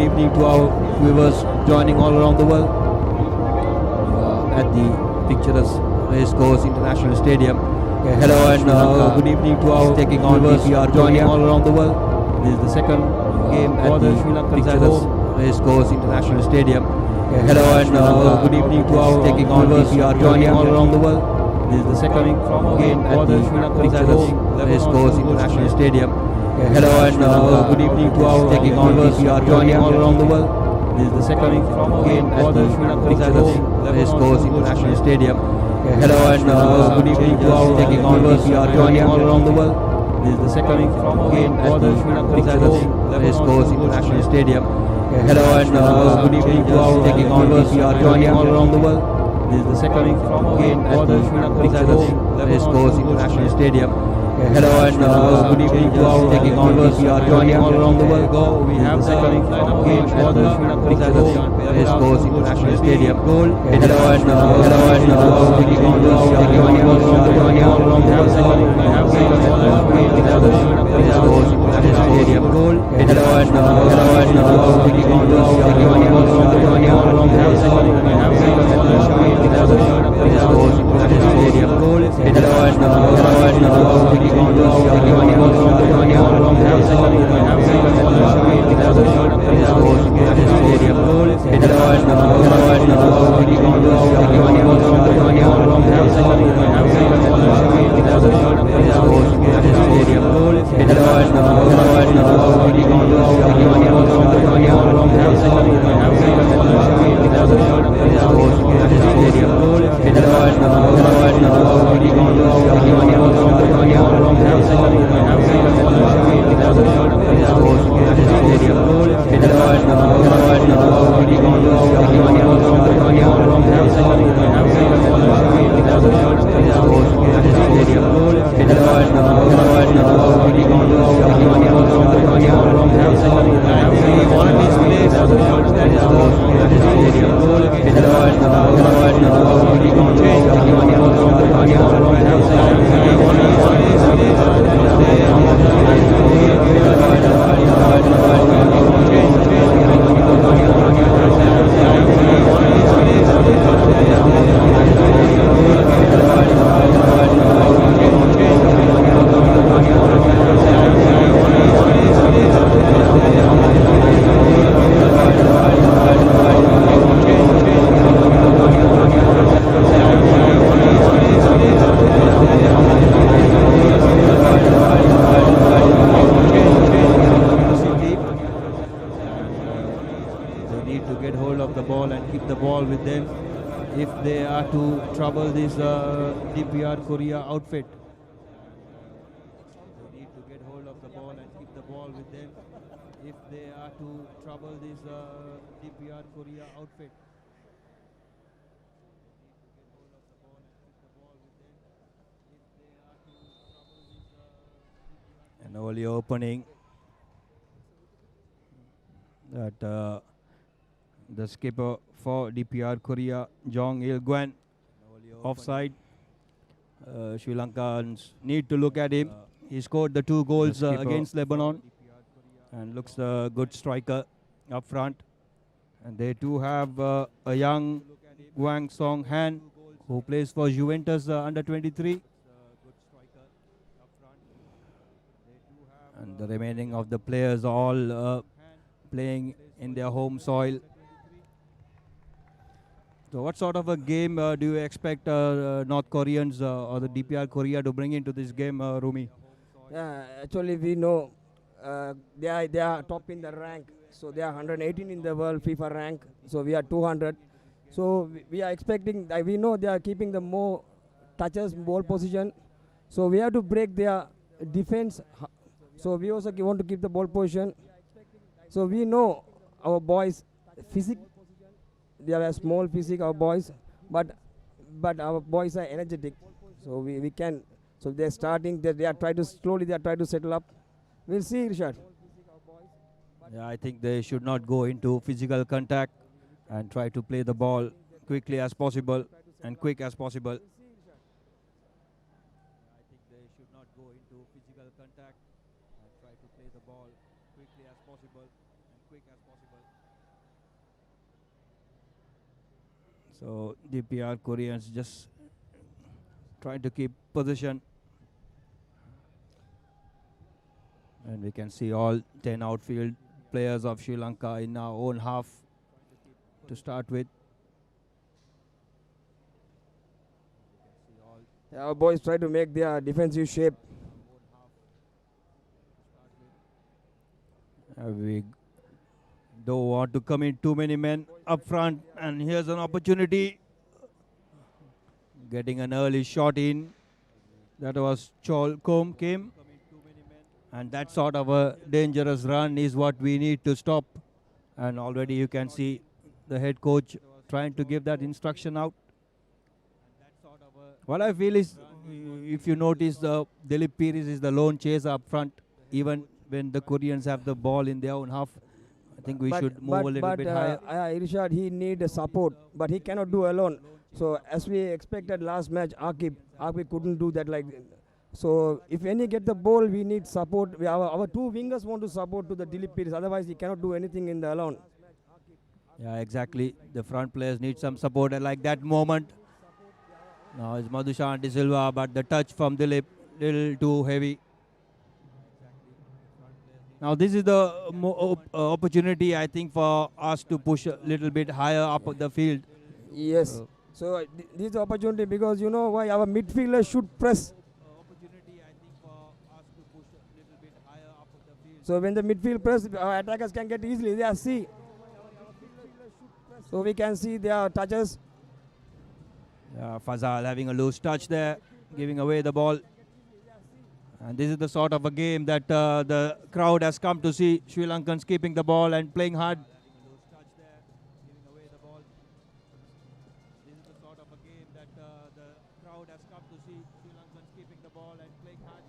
evening to our viewers joining all around the world at the picturesque Racecourse International Stadium. Hello and good evening to our taking on viewers joining all around the world. This is the second game at the picturesque Racecourse International Stadium. Hello and good evening to our taking on viewers joining all around the world. This is the second game at the picturesque Racecourse International Stadium. Hello and good evening to our taking on viewers joining all around the world. This is the second game at the picturesque Racecourse International Stadium. Hello and good evening to our taking on viewers joining all around the world. This is the second game at the picturesque Racecourse International Stadium. Hello and good evening to our taking on viewers joining all around the world. This is the second game at the picturesque Racecourse International Stadium. Hello and good evening to our taking on viewers joining all around the world. We have the second game at the picturesque Racecourse International Stadium. Hello and taking on viewers joining all around the world. We have second Racecourse International Stadium. Hello and taking on viewers joining all around the world. We have second Racecourse International Stadium. Hello and taking on viewers joining all around the world. We have second Racecourse International Stadium. Hello and taking on viewers joining all around the world. We have second Racecourse International Stadium. Hello and taking on viewers joining all around the world. We have second Racecourse International Stadium. Hello and taking on viewers joining all around the world. We have second Racecourse International Stadium. Hello and taking on viewers joining all around the world. We have second Racecourse International Stadium. Hello and taking on viewers joining all around the world. We have second Racecourse International Stadium. Hello and taking on viewers joining all around the world. We have with them if they are to trouble this DPR Korea outfit. They need to get hold of the ball and keep the ball with them if they are to trouble this DPR Korea outfit. An early opening that the skipper for DPR Korea, Jong Il-gwan, offside. Sri Lankans need to look at him. He scored the 2 goals against Lebanon and looks a good striker up front. And they too have a young Hwang Song-han who plays for Juventus under 23. And the remaining of the players are all playing in their home soil. So what sort of a game do you expect North Koreans or the DPR Korea to bring into this game, Rumi? Yeah, actually we know they are top in the rank. So they are 118 in the world FIFA rank. So we are 200. So we are expecting, we know they are keeping the more touches, ball position. So we have to break their defense. So we also want to keep the ball position. So we know our boys physique. They have a small physique, our boys, but our boys are energetic. So we can. So they're starting. They are trying to slowly. They are trying to settle up. We'll see, Richard. Yeah, I think they should not go into physical contact and try to play the ball quickly as possible and quick as possible. I think they should not go into physical contact and try to play the ball quickly as possible and quick as possible. So DPR Koreans just trying to keep position. And we can see all 10 outfield players of Sri Lanka in our own half to start with. Our boys try to make their defensive shape. We don't want to come in too many men up front, and here's an opportunity. Getting an early shot in. That was Cholcombe came. And that sort of a dangerous run is what we need to stop. And already you can see the head coach trying to give that instruction out. What I feel is, if you notice, Dilip Pires is the lone chaser up front, even when the Koreans have the ball in their own half. I think we should move a little bit higher. Irshad, he need support, but he cannot do alone. So as we expected last match, Akib couldn't do that. So if any get the ball, we need support. Our two wingers want to support to the Dilip Pires. Otherwise, he cannot do anything in the alone. Yeah, exactly. The front players need some support, and like that moment. Now it's Madhushan De Silva, but the touch from Dilip, little too heavy. Now this is the opportunity, I think, for us to push a little bit higher up the field. Yes. So this is the opportunity, because you know why our midfielder should press. So when the midfield press, our attackers can get easily. They are see. So we can see their touches. Fazal having a loose touch there, giving away the ball. And this is the sort of a game that the crowd has come to see. Sri Lankans keeping the ball and playing hard. This is the sort of a game that the crowd has come to see. Sri Lankans keeping the ball and playing hard.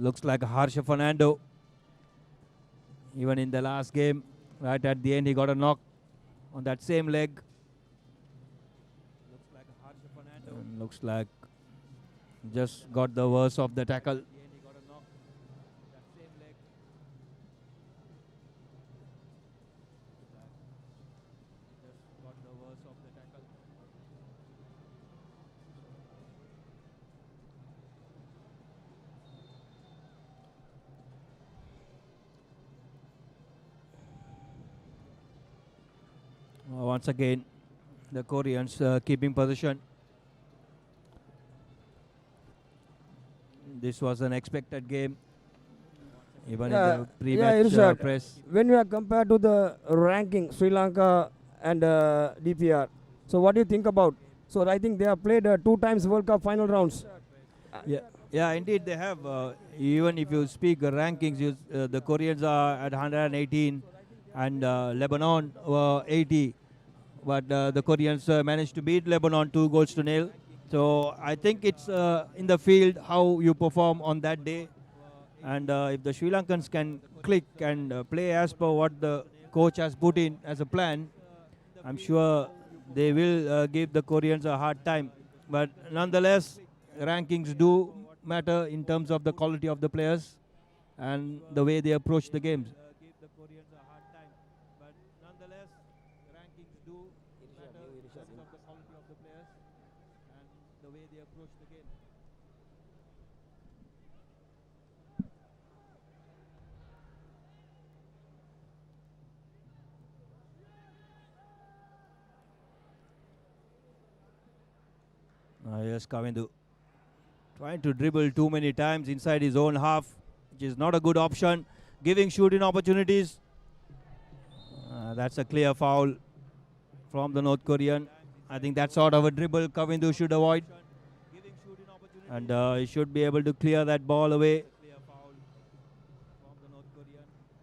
Looks like Harsha Fernando. Even in the last game, right at the end, he got a knock on that same leg. Looks like Harsha Fernando. And looks like just got the worst of the tackle. Once again, the Koreans keeping position. This was an expected game, even in the pre-match press. When we are compared to the ranking, Sri Lanka and DPR, so what do you think about? So I think they have played 2 times World Cup final rounds. Yeah, indeed they have. Even if you speak rankings, the Koreans are at 118 and Lebanon were 80. But the Koreans managed to beat Lebanon 2-0. So I think it's in the field how you perform on that day. And if the Sri Lankans can click and play as per what the coach has put in as a plan, I'm sure they will give the Koreans a hard time. But nonetheless, rankings do matter in terms of the quality of the players and the way they approach the games. Yes, Kavindu trying to dribble too many times inside his own half, which is not a good option. Giving shooting opportunities. That's a clear foul from the North Korean. I think that sort of a dribble Kavindu should avoid. And he should be able to clear that ball away.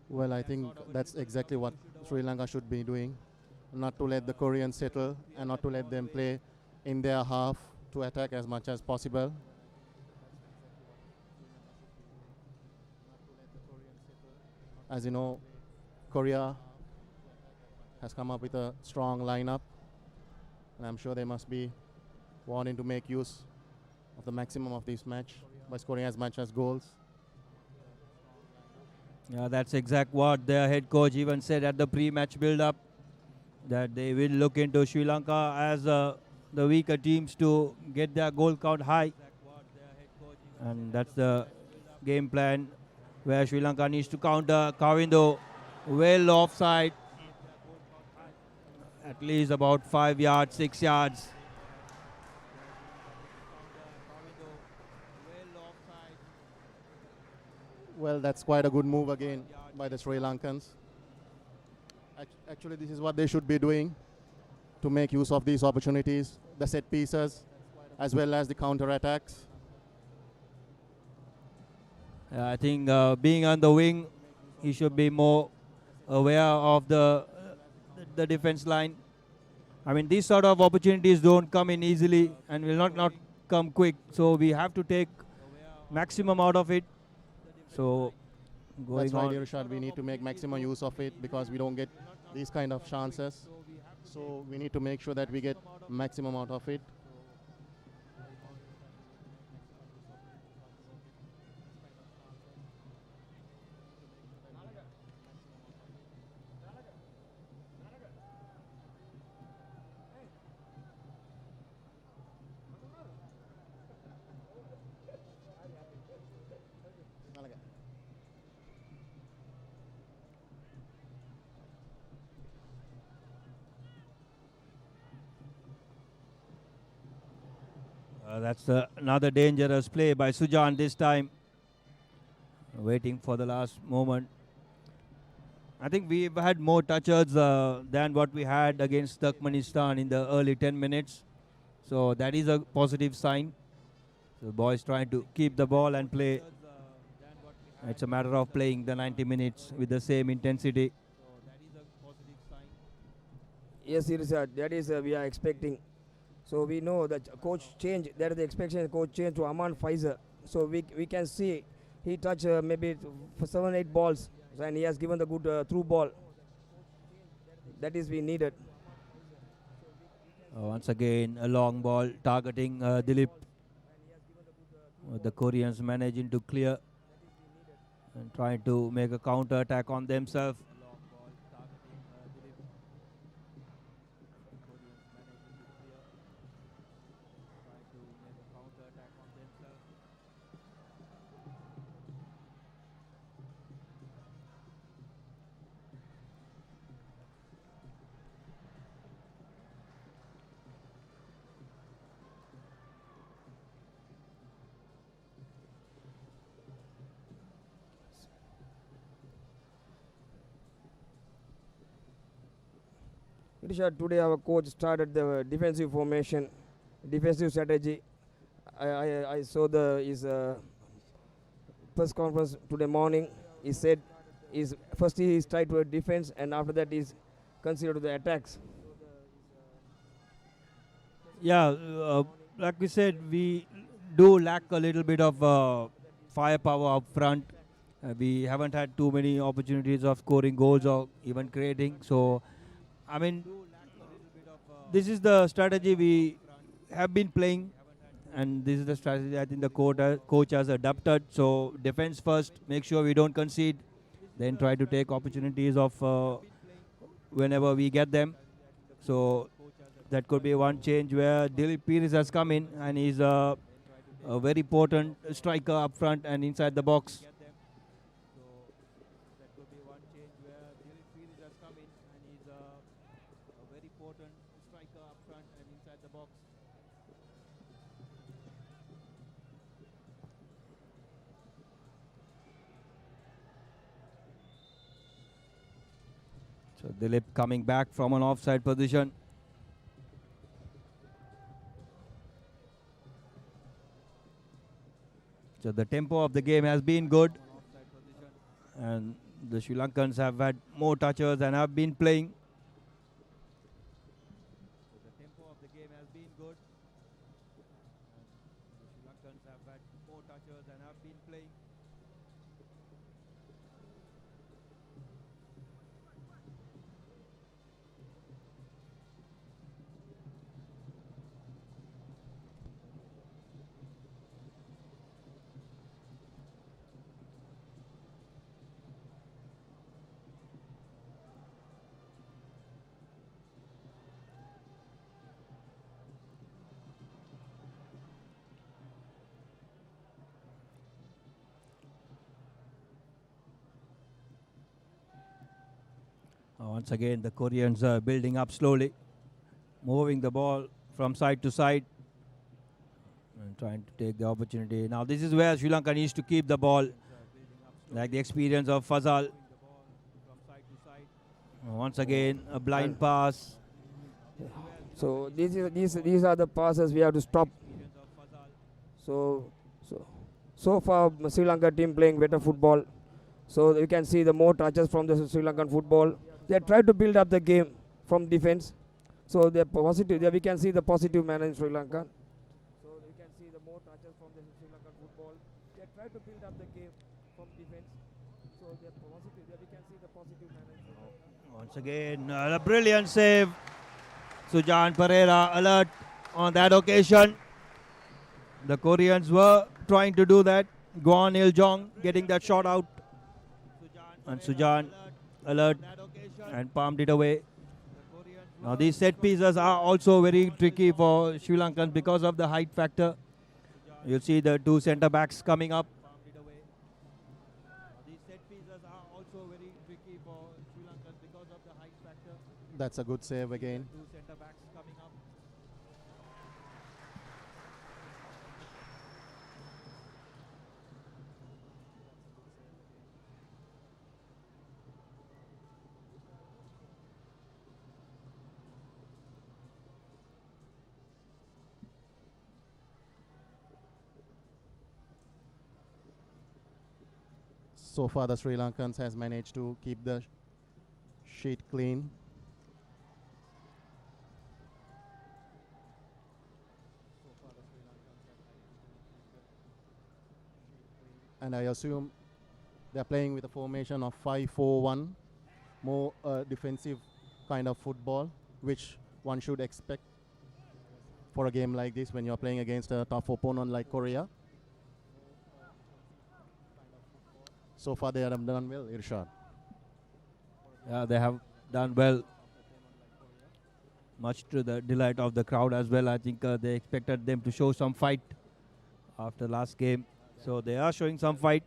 Well, I think that's exactly what Sri Lanka should be doing. Not to let the Koreans settle and not to let them play in their half to attack as much as possible. As you know, Korea has come up with a strong lineup, and I'm sure they must be wanting to make use of the maximum of this match by scoring as much as goals. Yeah, that's exact what their head coach even said at the pre-match build-up, that they will look into Sri Lanka as the weaker teams to get their goal count high. And that's the game plan where Sri Lanka needs to counter. Kavindo well offside. At least about 5 yards, 6 yards. Well, that's quite a good move again by the Sri Lankans. Actually, this is what they should be doing to make use of these opportunities, the set pieces, as well as the counter-attacks. I think being on the wing, he should be more aware of the defense line. I mean, these sort of opportunities don't come in easily and will not come quick. So we have to take maximum out of it. So going That's right, on. Irshad. We need to make maximum use of it because we don't get these kind of chances. So we need to make sure that we get maximum out of it. That's another dangerous play by Sujan this time. Waiting for the last moment. I think we've had more touches than what we had against Turkmenistan in the early 10 minutes. So that is a positive sign. So the boys trying to keep the ball and play. It's a matter of playing the 90 minutes with the same intensity. Yes, that is we are expecting. So we know that coach change. There is the expectation coach change to Aman Faizer. So we can see he touched maybe for 7-8 balls, and he has given the good through ball. That is we needed. Once again, a long ball targeting Dilip. The Koreans managing to clear and trying to make a counter attack on themselves. Richard, today our coach started the defensive formation, defensive strategy. I saw his press conference today morning. He said first he is tried to defense, and after that is considered the attacks. Yeah, like we said, we do lack a little bit of firepower up front. We haven't had too many opportunities of scoring goals or even creating. So, I mean, this is the strategy we have been playing, and this is the strategy I think the coach has adapted. So, defense first, make sure we don't concede, then try to take opportunities of whenever we get them. So, that could be one change where Dilip Pires has come in, and he's a very potent striker up front and inside the box. So Dilip coming back from an offside position. So the tempo of the game has been good, and the Sri Lankans have had more touches and have been playing. So the tempo of the game has been good. Lankans have had more touches and have been playing. Once again, the Koreans are building up slowly, moving the ball from side to side and trying to take the opportunity. Now this is where Sri Lanka needs to keep the ball, like the experience of Fazal. Once again, a blind pass. So these are the passes we have to stop. So far Sri Lanka team playing better football. So you can see the more touches from the Sri Lankan football. They try to build up the game from defense. So they're positive. There we can see the positive manner in Sri Lanka. So you can see the more touches from the Sri Lankan football. They try to build up the game from defense. So they're positive. There we can see the positive manner in Sri Lanka. Once again, a brilliant save. Sujan Pereira alert on that occasion. The Koreans were trying to do that. Guan Il Jong getting that shot out. And Sujan alert and palmed it away. Now these set pieces are also very tricky for Sri Lankans because of the height factor. You'll see the two centre backs coming up. These set pieces are also very tricky for Sri Lankans because of the height factor. That's a good save again. Two centre backs coming up. So far, the Sri Lankans has managed to keep the sheet clean. And I assume they're playing with a formation of 5-4-1, more defensive kind of football, which one should expect for a game like this when you're playing against a tough opponent like Korea. So far they have done well, Irshad. Yeah, they have done well. Much to the delight of the crowd as well. I think they expected them to show some fight after last game. So they are showing some fight.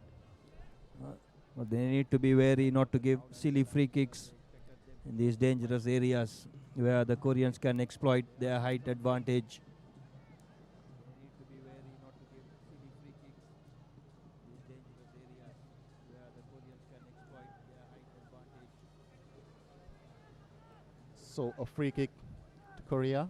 But they need to be wary not to give silly free kicks in these dangerous areas where the Koreans can exploit their height advantage. So a free kick to Korea.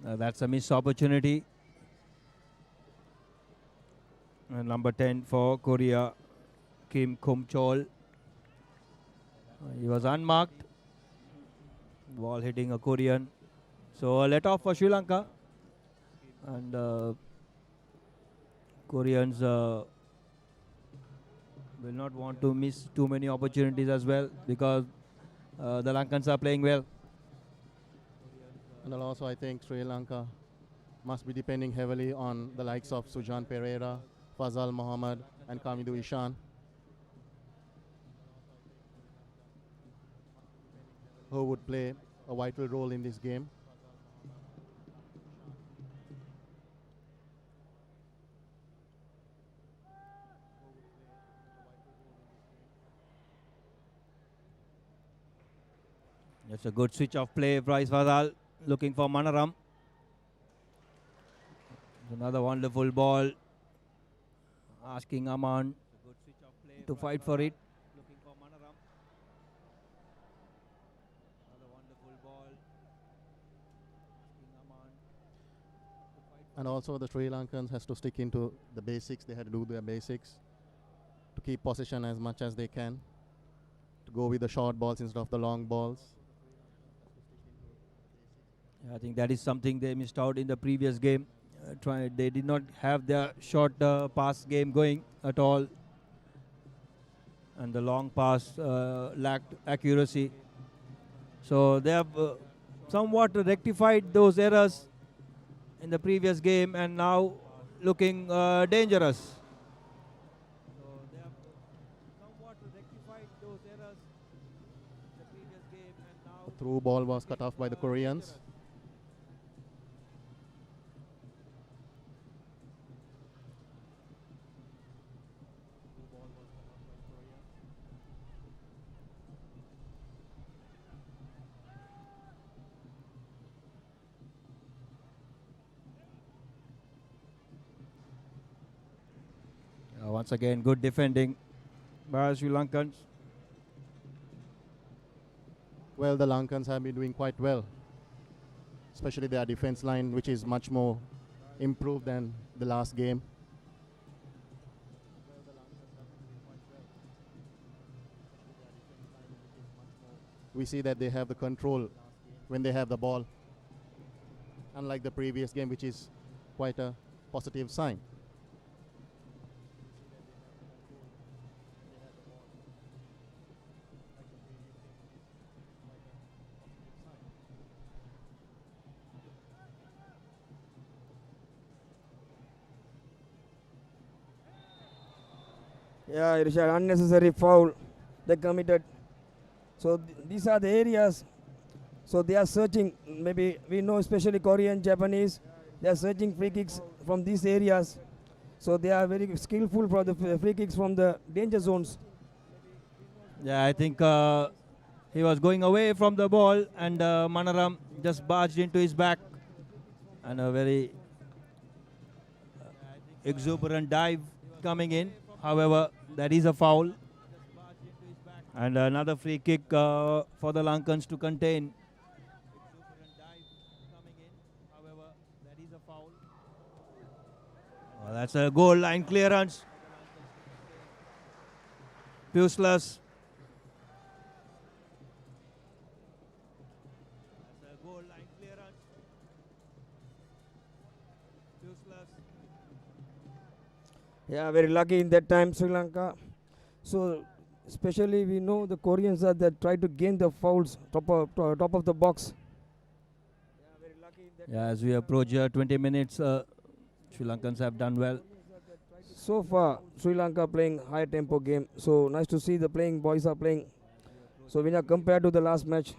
That's a missed opportunity. And number 10 for Korea, Kim Kum Chol. He was unmarked. Ball hitting a Korean. So a let off for Sri Lanka. And Koreans will not want to miss too many opportunities as well because the Lankans are playing well. And also I think Sri Lanka must be depending heavily on the likes of Sujan Pereira, Fazal Mohammed and Kamidu Ishan, who would play a vital role in this game. That's a good switch of play. Bryce Fazal looking for Manaram. Another wonderful ball. Asking Aman to fight for it. Looking for Manaram. Another wonderful ball. Asking Aman And also the Sri Lankans has to stick into the basics. They had to do their basics to keep possession as much as they can, to go with the short balls instead of the long balls. I think that is something they missed out in the previous game. They did not have their short pass game going at all, and the long pass lacked accuracy. So they have somewhat rectified those errors in the previous game, and now looking dangerous. So they have somewhat rectified those errors in the previous game, and now The through ball was cut off by the Koreans. once again, good defending by Sri Lankans. Well, the Lankans have been doing quite well, especially their defense line, which is much more improved than the last game. We see that they have the control when they have the ball, unlike the previous game, which is quite a positive sign. Yeah, Richard, unnecessary foul they committed. So these are the areas. So they are searching. Maybe we know, especially Korean, Japanese, they are searching free kicks from these areas. So they are very skillful for the free kicks from the danger zones. Yeah, I think he was going away from the ball, and Manaram just barged into his back, and a very exuberant dive coming in. However, that is a foul, and another free kick for the Lankans to contain. Well, that's a goal line clearance. Useless. Yeah, very lucky in that time, Sri Lanka. So, especially we know the Koreans are that try to gain the fouls top of the box. Yeah, very lucky in that. Yeah, as we approach 20 minutes, Sri Lankans have done well. So far, Sri Lanka playing high tempo game. So nice to see the playing boys are playing. So when you compare to the last match,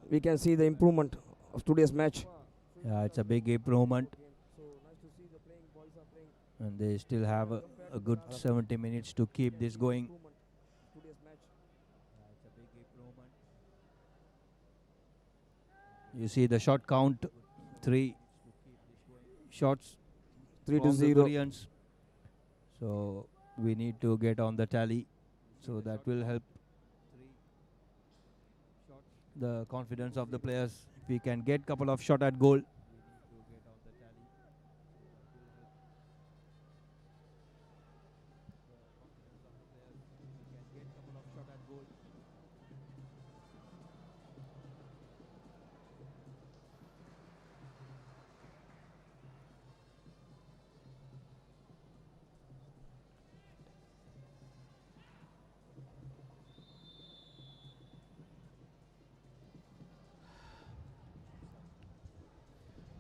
we can see the improvement of today's match. Yeah, it's a big improvement. And they still have a good 70 minutes to keep this going. You see the shot count, 3 shots, 3-0. Koreans. So we need to get on the tally. So that will help the confidence of the players. If we can get couple of shot at goal.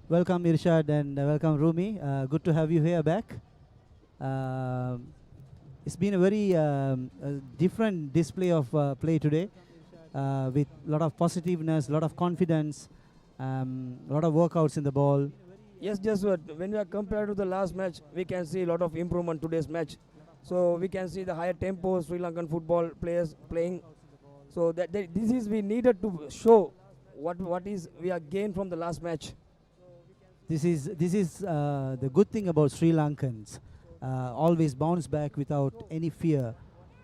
Welcome Irshad and welcome Rumi. Good to have you here back. It's been a very different display of play today with a lot of positiveness, a lot of confidence, a lot of workouts in the ball. Yes, just what when we are compared to the last match, we can see a lot of improvement today's match. So we can see the higher tempo Sri Lankan football players playing. So this is we needed to show what is we are gained from the last match. This is the good thing about Sri Lankans. Always bounce back without any fear,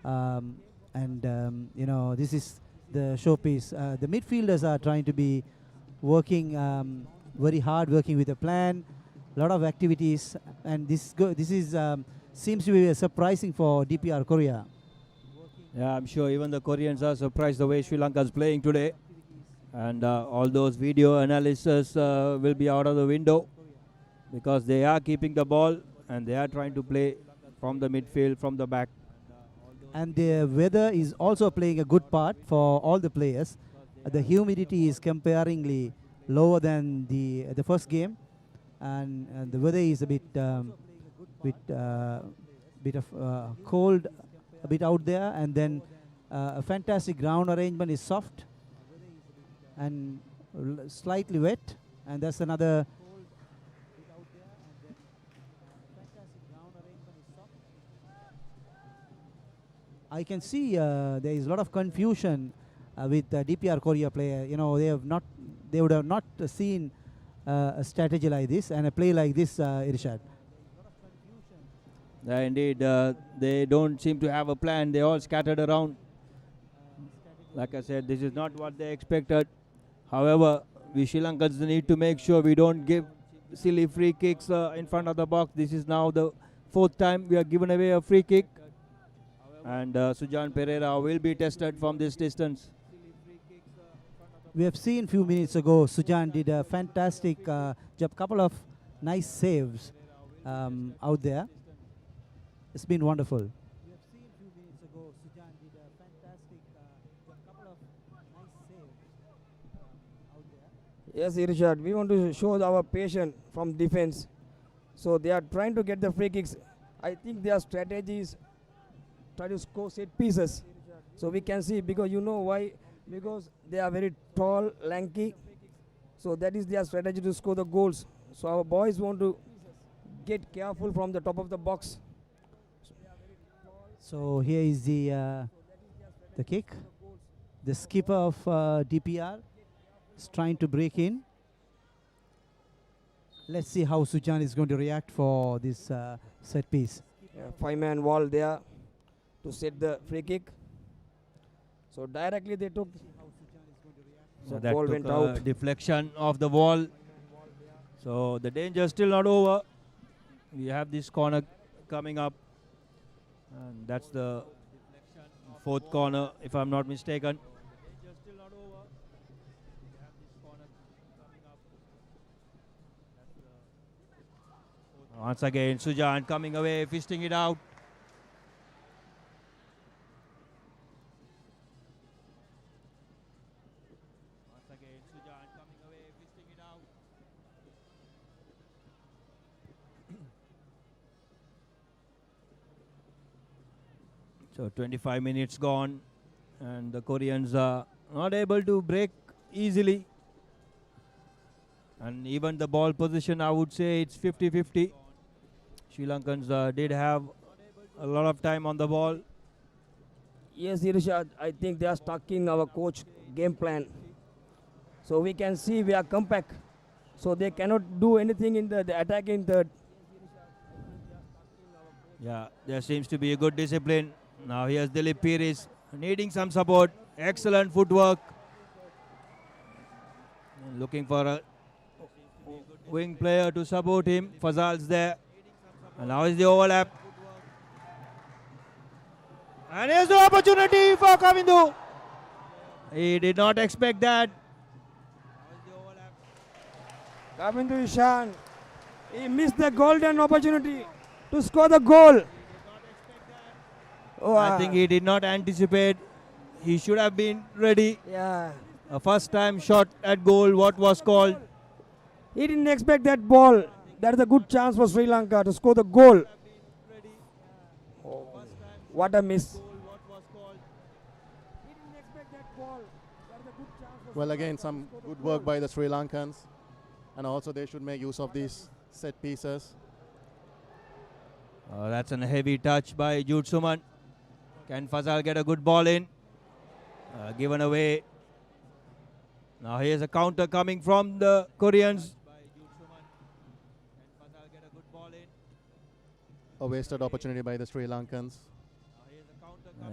you know, this is the showpiece. The midfielders are trying to be working very hard, working with a plan, lot of activities, and this is seems to be surprising for DPR Korea. Yeah, I'm sure even the Koreans are surprised the way Sri Lanka is playing today. And all those video analysis will be out of the window because they are keeping the ball and they are trying to play from the midfield, from the back. And the weather is also playing a good part for all the players. The humidity is comparingly lower than the first game, and the weather is a bit of cold a bit out there, and then a fantastic ground arrangement is soft and slightly wet, and that's another. I can see there is a lot of confusion with the DPR Korea player. You know, they would have not seen a strategy like this and a play like this, Irshad. Yeah, indeed, they don't seem to have a plan. They all scattered around. Like I said, this is not what they expected. However, we Sri Lankans need to make sure we don't give silly free kicks in front of the box. This is now the 4th time we are given away a free kick. And Sujan Pereira will be tested from this distance. We have seen a few minutes ago, Sujan did a fantastic job, couple of nice saves out there. It's been wonderful. Yes, Irshad, we want to show our patience from defense. So they are trying to get the free kicks. I think their strategy is try to score set pieces. So we can see, because you know why? Because they are very tall, lanky. So that is their strategy to score the goals. So our boys want to get careful from the top of the box. So here is the kick. The skipper of DPR is trying to break in. Let's see how Sujan is going to react for this set piece. Yeah, 5-man wall there to set the free kick. So directly they took. So The that ball took went a out. deflection of the wall. So the danger is still not over. We have this corner coming up. And that's the 4th corner, if I'm not mistaken. Once again, Sujan coming away, fisting it out. Once again, Sujan coming away, fisting it out. So 25 minutes gone, and the Koreans are not able to break easily. And even the ball position, I would say it's 50-50. Sri Lankans did have a lot of time on the ball. Yes, Irshad, I think they are stuck in our coach game plan. So we can see we are compact. So they cannot do anything in the attack in third. Yeah, there seems to be a good discipline. Now here's Dilip Piris needing some support. Excellent footwork. And looking for a wing player to support him. Fazal's there. And now is the overlap. And here's the opportunity for Kavindu. He did not expect that. Kavindu Ishan, he missed the golden opportunity to score the goal. Oh, I think he did not anticipate. He should have been ready. Yeah, A first time shot at goal, what was called. he didn't expect that ball. That is a good chance for Sri Lanka to score the goal. Oh, what a miss. Well, again, some good work by the Sri Lankans. And also they should make use of these set pieces. That's a heavy touch by Jude Suman. Can Fazal get a good ball in? Given away. Now here's a counter coming from the Koreans. A wasted opportunity by the Sri Lankans.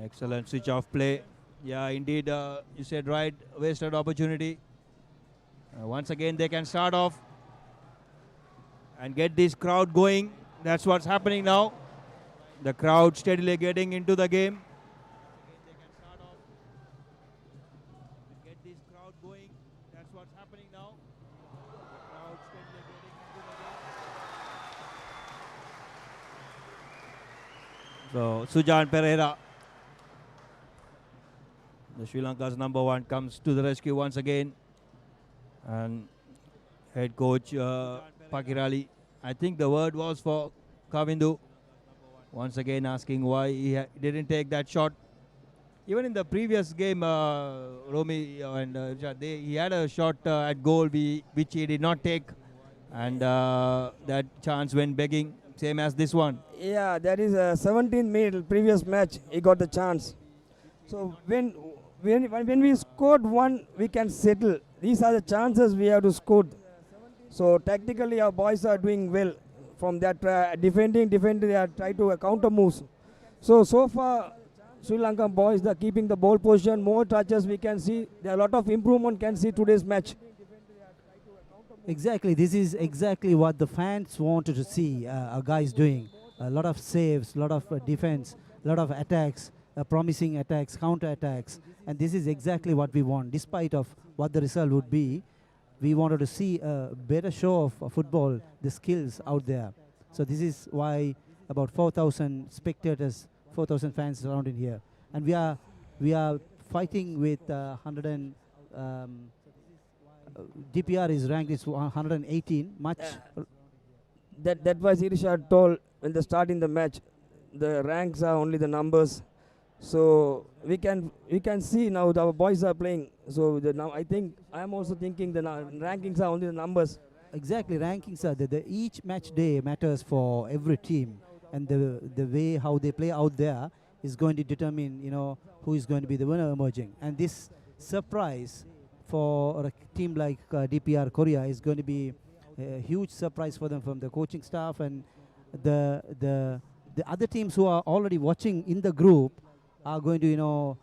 Excellent switch off play. Yeah, indeed, you said right, wasted opportunity. Once again, they can start off. and get this crowd going. That's what's happening now. The crowd steadily getting into the game. Get this crowd going. That's what's happening now. The crowd steadily getting into the game. So Sujan Pereira, the Sri Lanka's number 1, comes to the rescue once again. And head coach Pakirali, I think the word was for Kavindu, once again asking why he didn't take that shot. Even in the previous game, Romy and Richard, he had a shot at goal which he did not take, and that chance went begging, same as this one. Yeah, that is a 17 minute previous match. He got the chance. So when we scored one, we can settle. These are the chances we have to score. So tactically, our boys are doing well. From that defending, they are trying to counter moves. So far, Sri Lankan boys are keeping the ball position, more touches we can see. There are a lot of improvement can see today's match. Exactly, this is exactly what the fans wanted to see our guys doing. A lot of saves, a lot of defense, a lot of attacks, promising attacks, counter attacks, and this is exactly what we want. Despite of what the result would be, we wanted to see a better show of football, the skills out there. So this is why about 4,000 spectators, 4,000 fans surrounding here, and we are fighting with 100 and DPR is ranked is 118. Much That was Irisha told when they start in the match. The ranks are only the numbers. So we can see now our boys are playing. So now I think I am also thinking the rankings are only the numbers. exactly rankings are each match day matters for every team, and the way how they play out there is going to determine who is going to be the winner emerging. And this surprise for a team like DPR Korea is going to be a huge surprise for them from the coaching staff and the other teams who are already watching in the group are going to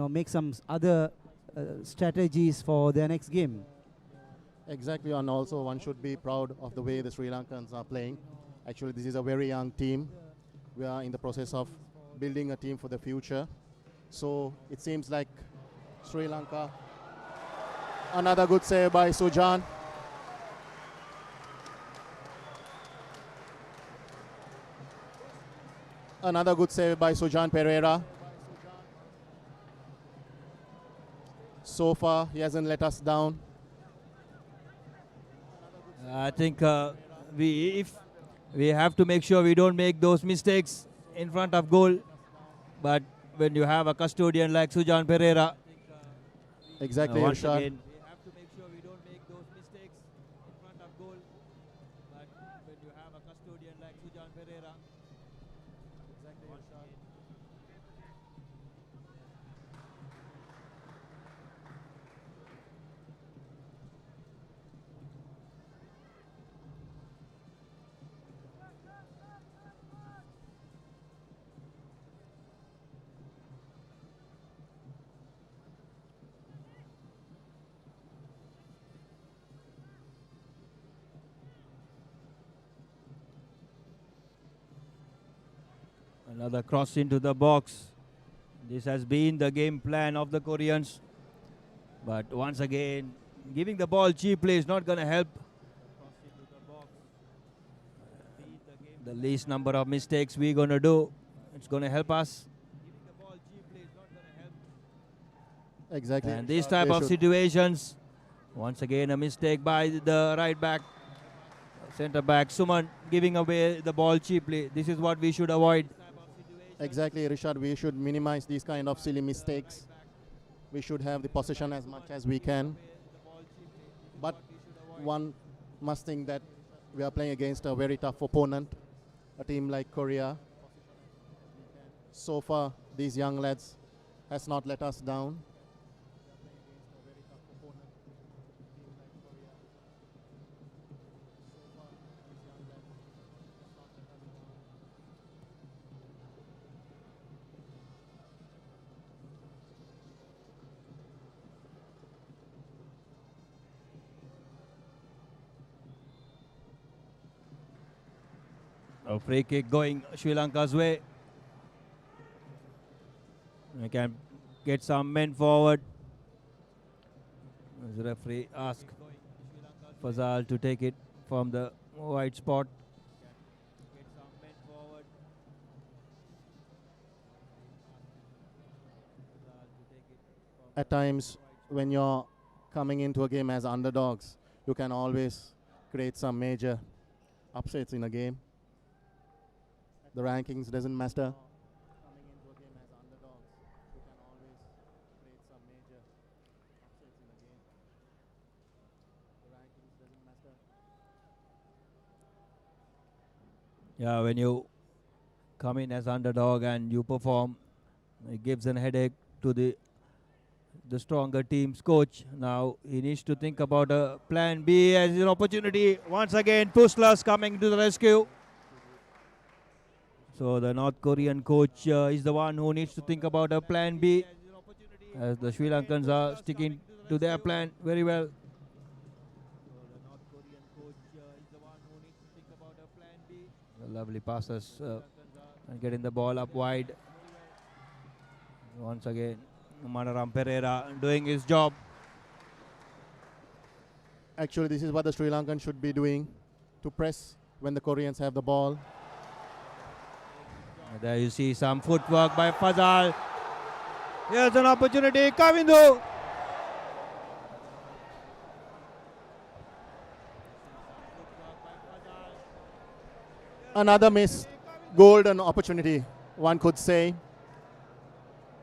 make some other strategies for their next game. Exactly, and also one should be proud of the way the Sri Lankans are playing. Actually, this is a very young team. We are in the process of building a team for the future. So it seems like Sri Lanka. Another good save by Sujan. Another good save by Sujan Pereira. So far, he hasn't let us down. I think we have to make sure we don't make those mistakes in front of goal. But when you have a custodian like Sujan Pereira, Exactly, once Irshad. again, we have to make sure we don't make those mistakes in front of goal. But when you have a custodian like Sujan Pereira, another cross into the box. This has been the game plan of the Koreans. But once again, giving the ball cheaply is not going to help. The least number of mistakes we're going to do, it's going to help us. Exactly. And these type of situations, once again a mistake by the right back, centre back Suman, giving away the ball cheaply. This is what we should avoid. Exactly, Richard. We should minimize these kind of silly mistakes. We should have the possession as much as we can. But one must think that we are playing against a very tough opponent, a team like Korea. So far, these young lads has not let us down. A free kick going Sri Lanka's way. We can get some men forward. The referee asks Fazal to take it from the wide spot. At times, when you're coming into a game as underdogs, you can always create some major upsets in a game. The rankings doesn't matter. Yeah, when you come in as underdog and you perform, it gives a headache to the stronger team's coach. Now he needs to think about a plan B as an opportunity. Once again, Puslas coming to the rescue. So the North Korean coach is the one who needs to think about a plan B, as the Sri Lankans are sticking to their plan very well. The lovely passes and getting the ball up wide. Once again, Manaram Pereira doing his job. Actually, this is what the Sri Lankan should be doing, to press when the Koreans have the ball. There you see some footwork by Fazal. Here's an opportunity, Kavindu. Another missed golden opportunity, one could say.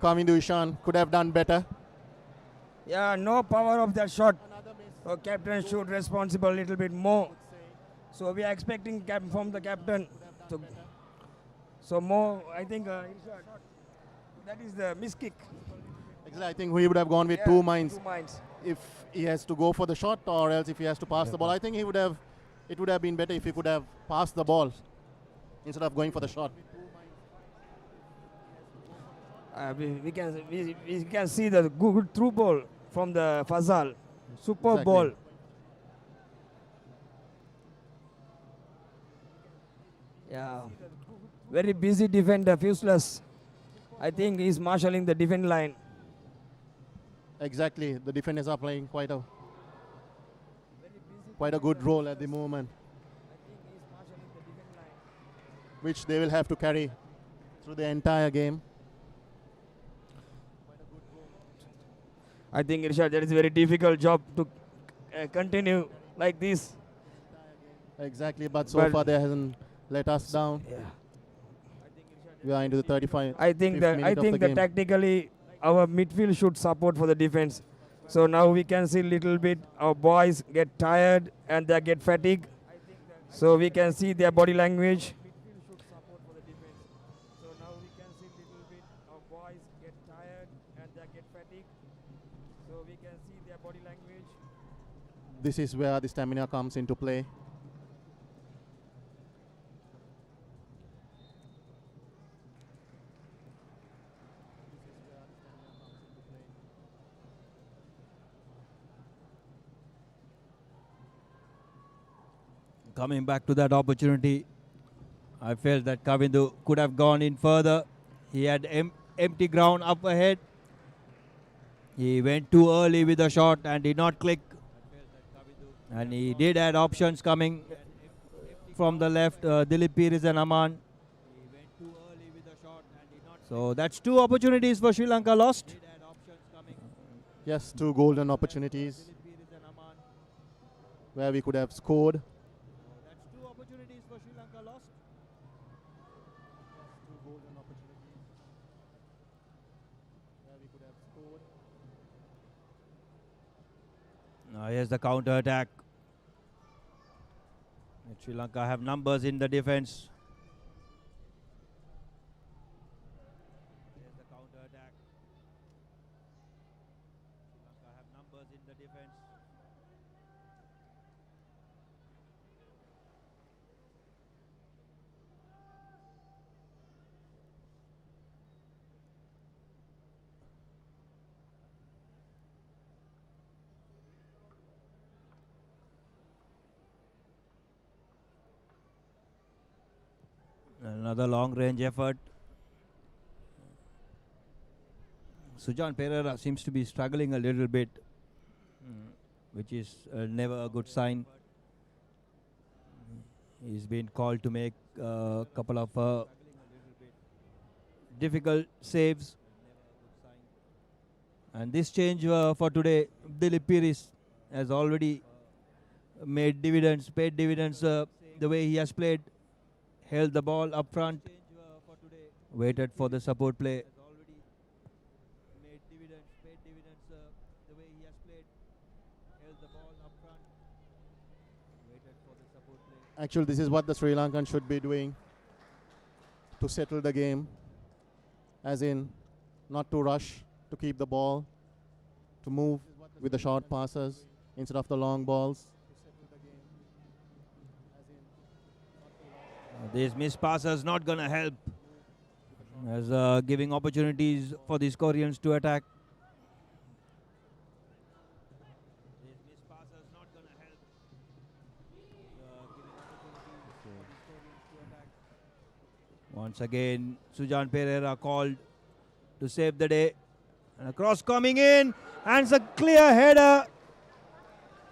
Kavindu Ishan could have done better. Yeah, no power of that shot. So captain should responsible a little bit more. So we are expecting from the captain. So more, I think that is the miss kick. Exactly, I think he would have gone with two minds. 2 minds. If he has to go for the shot, or else if he has to pass the ball. I think it would have been better if he could have passed the ball instead of going for the shot. We can see the good through ball from the Fazal. Super ball. Yeah. Very busy defender, useless. I think he's marshalling the defense line. Exactly, the defenders are playing quite a good role at the moment, which they will have to carry through the entire game. I think, Irshad, that is a very difficult job to continue like this. Exactly, but so far they hasn't let us down. Yeah. We are into the 35. I think that tactically our midfield should support for the defense. So now we can see little bit our boys get tired and they get fatigued. So we can see their body language. This is where the stamina comes into play. Coming back to that opportunity, I felt that Kavindu could have gone in further. He had empty ground up ahead. He went too early with the shot and did not click. And he did have options coming from the left, Dilip Pires and Aman. So that's two opportunities for Sri Lanka lost. Yes, two golden opportunities where we could have scored. Now here's the counter attack. Sri Lanka have numbers in the defense. Here's the counter attack. Sri Lanka have numbers in the defense. Another long range effort. Sujan Pereira seems to be struggling a little bit, which is never a good sign. He's been called to make a couple of difficult saves. And this change for today, Dilip Piris has already made dividends, paid dividends the way he has played. Held the ball up front, waited for the support play. Actually, this is what the Sri Lankan should be doing to settle the game, as in not to rush, to keep the ball, to move with the short passes instead of the long balls. These missed passes not going to help, as giving opportunities for these Koreans to attack. Once again, Sujan Pereira called to save the day. And a cross coming in, and it's a clear header.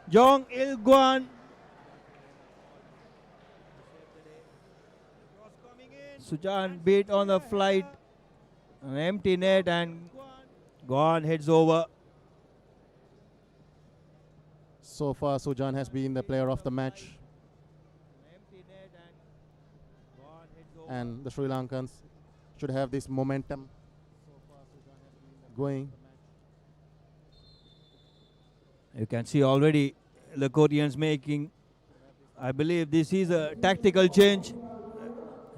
Jong Il Guan. Sujan beat on the flight. An empty net, and Guan heads over. So far, Sujan has been the player of the match. And the Sri Lankans should have this momentum going. You can see already the Koreans making, I believe this is a tactical change.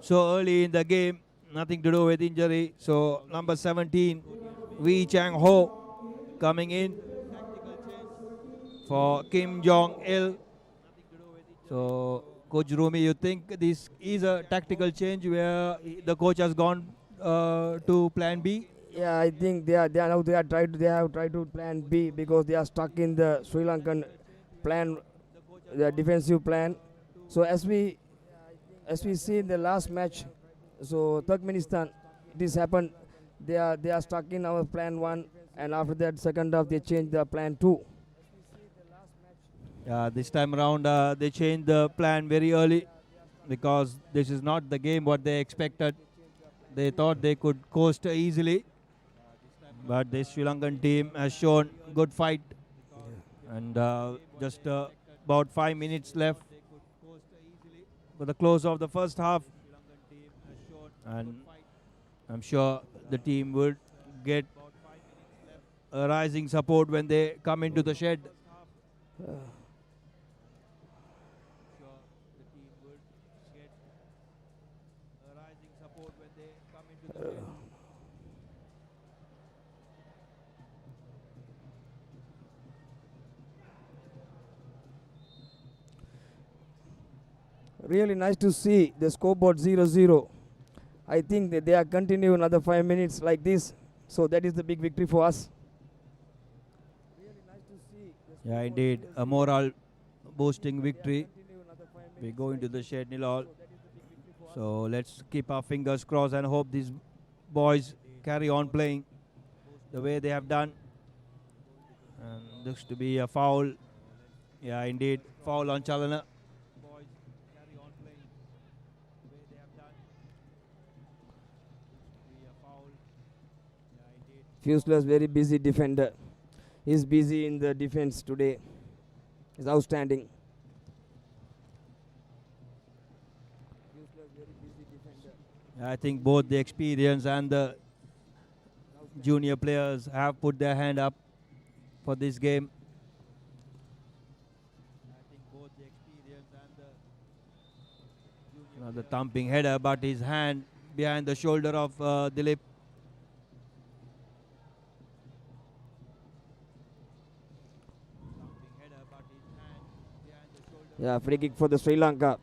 So early in the game, nothing to do with injury. So number 17, Wee Chang Ho, coming in for Kim Jong Il. So Coach Rumi, you think this is a tactical change where the coach has gone to plan B? Yeah, I think they have tried to plan B because they are stuck in the Sri Lankan plan, the defensive plan. So as we see in the last match, so Turkmenistan, this happened. They are stuck in our plan 1, and after that second half they changed the plan 2. This time around they changed the plan very early because this is not the game what they expected. They thought they could coast easily, but the Sri Lankan team has shown good fight. And just about 5 minutes left for the close of the first half, and I'm sure the team would get a rising support when they come into the shed. Really nice to see the scoreboard 0-0. I think that they are continue another 5 minutes like this. So that is the big victory for us. Yeah, indeed, a morale boosting victory. We go into the shed 0-0. So let's keep our fingers crossed and hope these boys carry on playing the way they have done. And looks to be a foul. Yeah, indeed, foul on Chalana. Fuseless very busy defender. He's busy in the defense today. He's outstanding. I think both the experience and the junior players have put their hand up for this game. The thumping header, but his hand behind the shoulder of Dilip. Yeah, free kick for the Sri Lanka.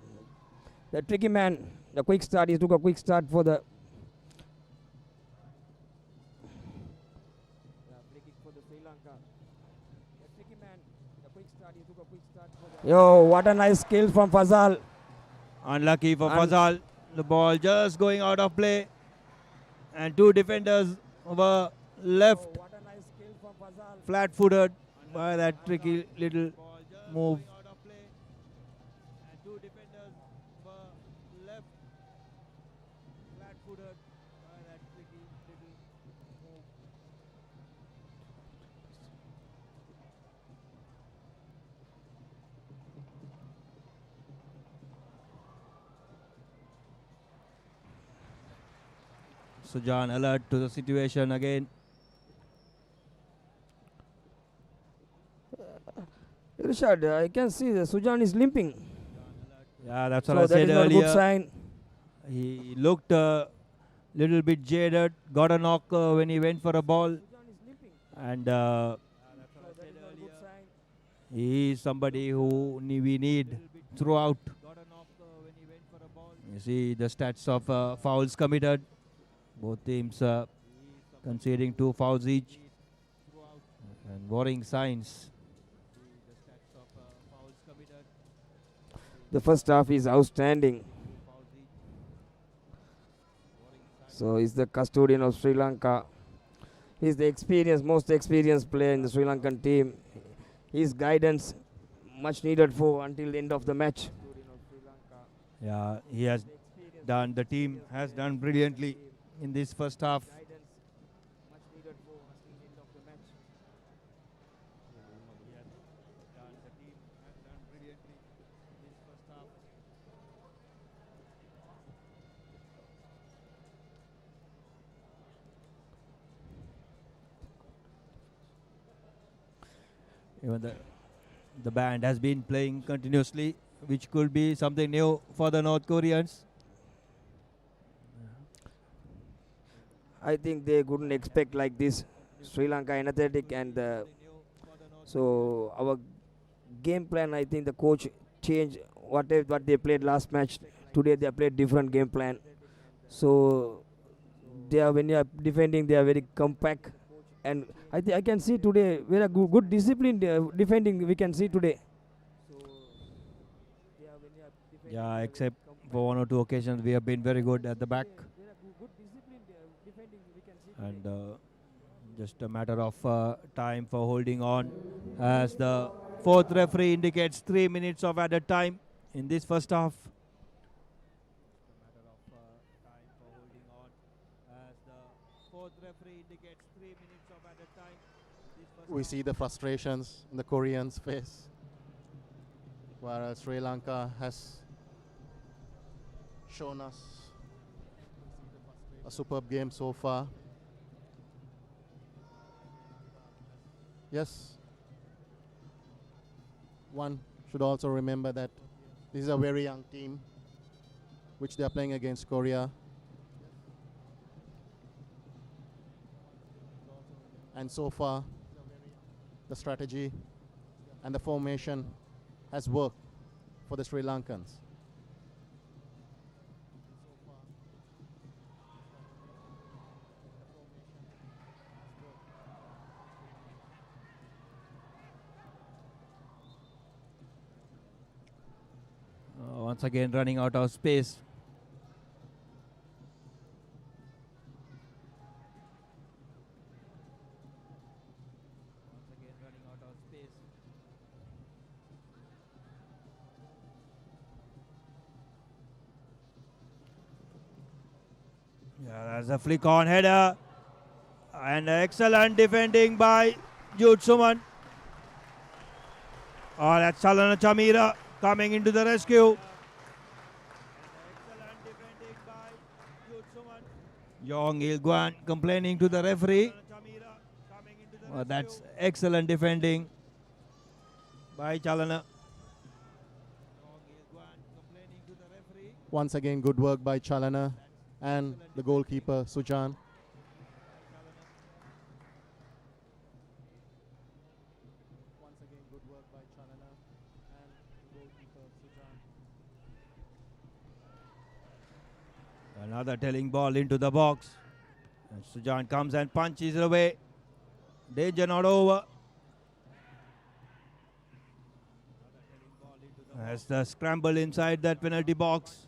The tricky man, the quick start, he took a quick start for the... Yo, what a nice skill from Fazal. Unlucky for Fazal. The ball just going out of play. And two defenders were left Oh, what a nice skill from Fazal. flat-footed by that tricky little move. And two defenders were left flat-footed by that tricky little move. Sujan alert to the situation again. Irshad, I can see that Sujan is limping. Yeah, that's what So I that said is not a earlier. good sign. He looked a little bit jaded, got a knock when he went for a ball, Sujan is limping. and So that is not a good sign. he is somebody who we need throughout. You see the stats of fouls committed. Both teams conceding 2 fouls each, and worrying signs. The first half is outstanding. So he's the custodian of Sri Lanka. He's the most experienced player in the Sri Lankan team. His guidance much needed for until the end of the match. Yeah, he has done. The team has done brilliantly in this first half. Even the band has been playing continuously, which could be something new for the North Koreans. I think they couldn't expect like this. Sri Lanka energetic, and so our game plan, I think the coach changed what they played last match. Today they played different game plan. So they are, when you are defending, they are very compact, and I can see today very good discipline defending we can see today. Yeah, except for one or two occasions, we have been very good at the back. And just a matter of time for holding on, as the fourth referee indicates 3 minutes of added time in this first half. We see the frustrations in the Koreans' face, whereas Sri Lanka has shown us a superb game so far. Yes, one should also remember that this is a very young team which they are playing against Korea. And so far, the strategy and the formation has worked for the Sri Lankans. Once again running out of space. Yeah, that's a flick on header. And excellent defending by Jude Suman. Oh, that's Chalana Chamira coming into the rescue. Yong Il Guan complaining to the referee. Oh, that's excellent defending by Chalana. Once again, good work by Chalana and the goalkeeper Sujan. Once again, good work by Chalana and the goalkeeper Sujan. Another telling ball into the box. And Sujan comes and punches it away. Danger not over. As the scramble inside that penalty box.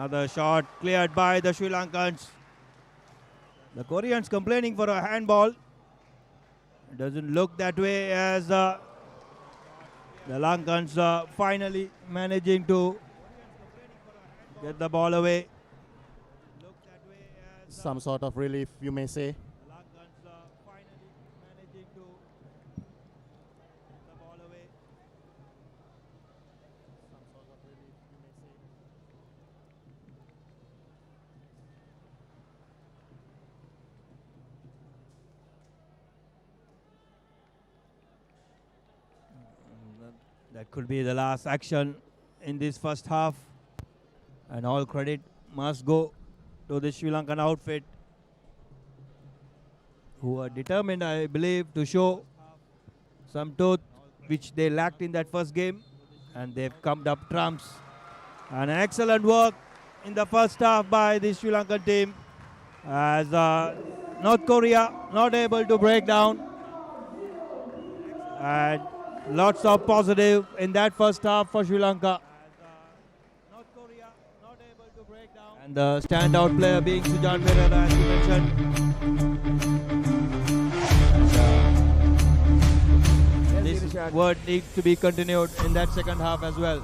Another shot cleared by the Sri Lankans. The Koreans complaining for a handball. It doesn't look that way as the Lankans finally managing to get the ball away. Some sort of relief, you may say. That could be the last action in this first half, and all credit must go to the Sri Lankan outfit, who are determined, I believe, to show some tooth which they lacked in that first game, and they've come up trumps. And an excellent work in the first half by the Sri Lankan team, as North Korea not able to break down, and lots of positive in that first half for Sri Lanka. And the standout player being Sujan Perera, as you mentioned. This word needs to be continued in that second half as well.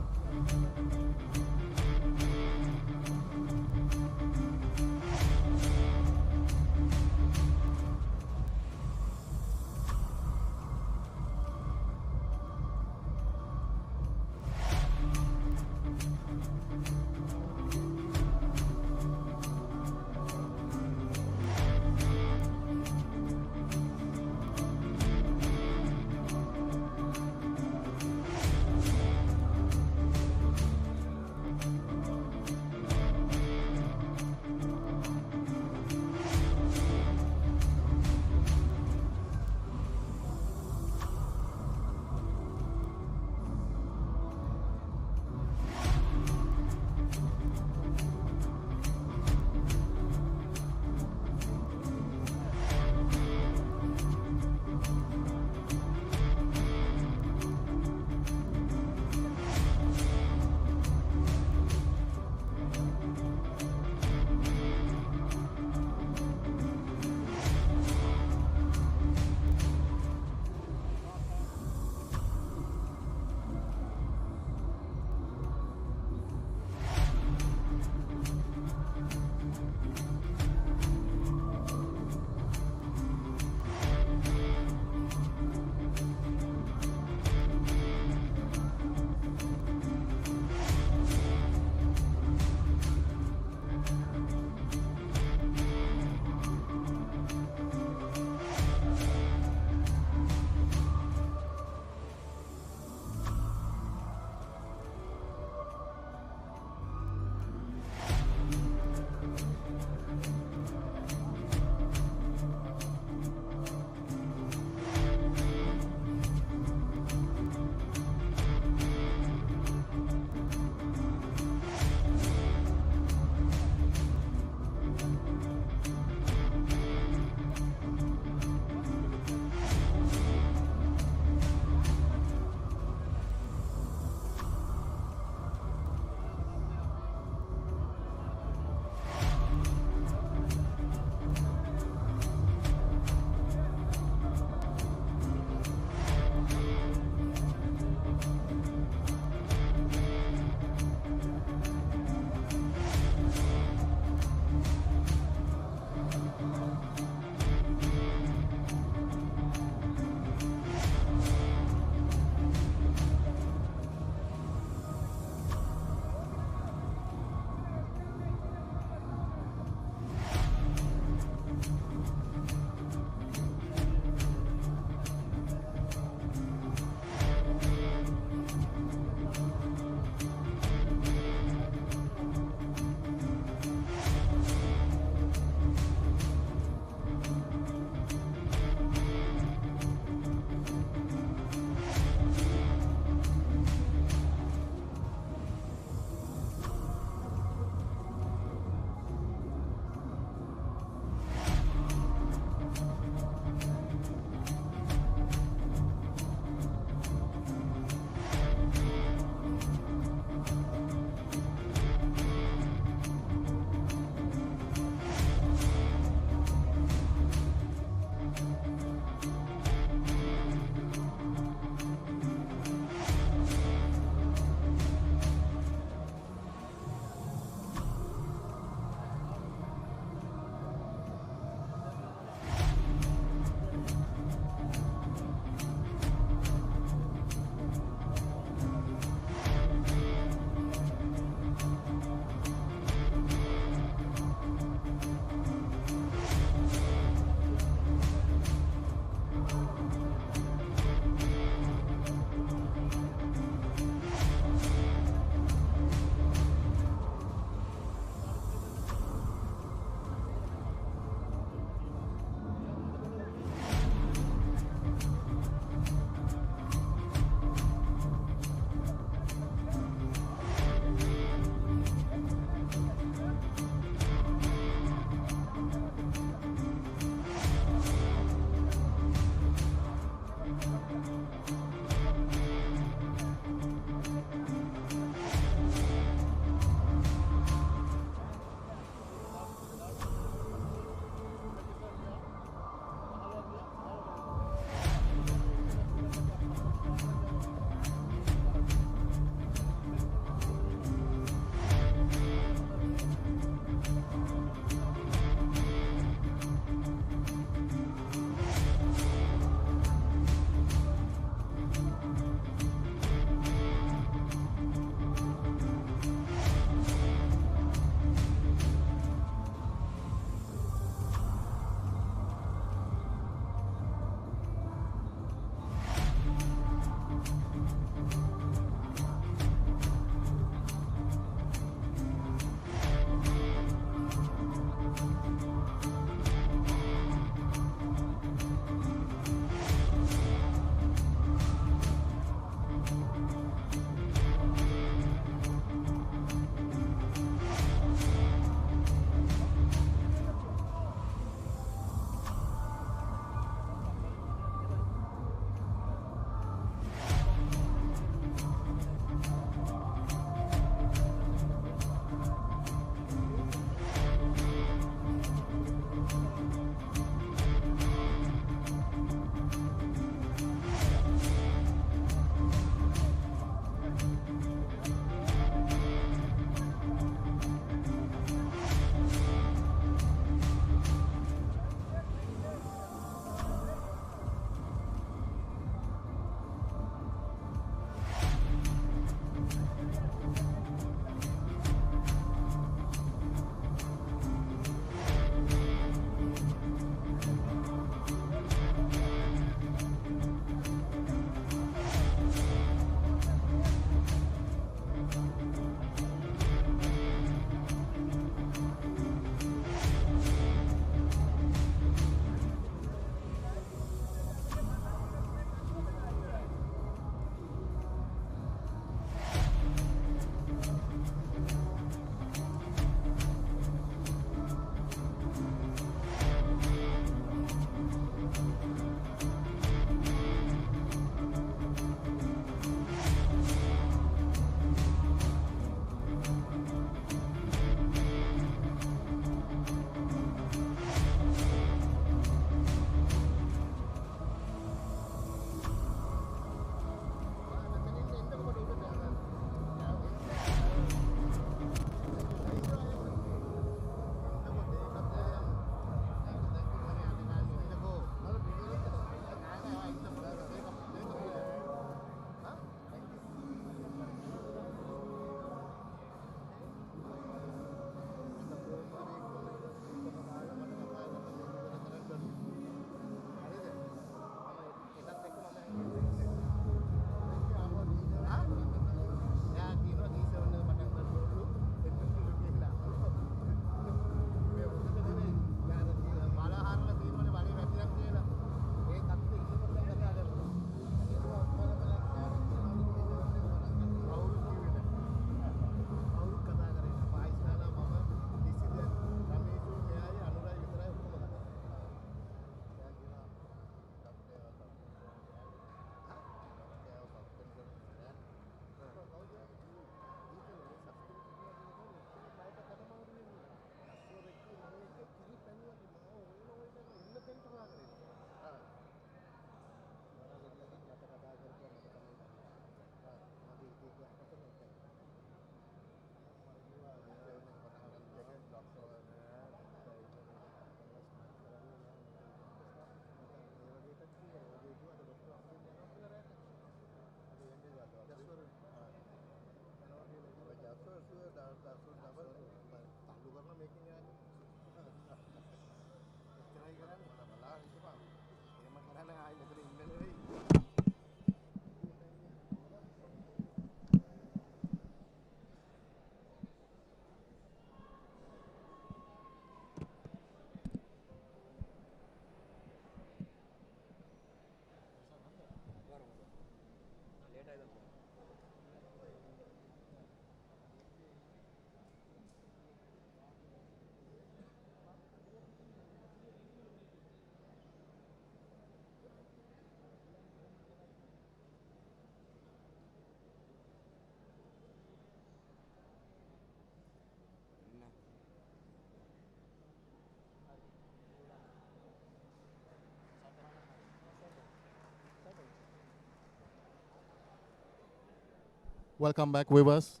Welcome back, viewers.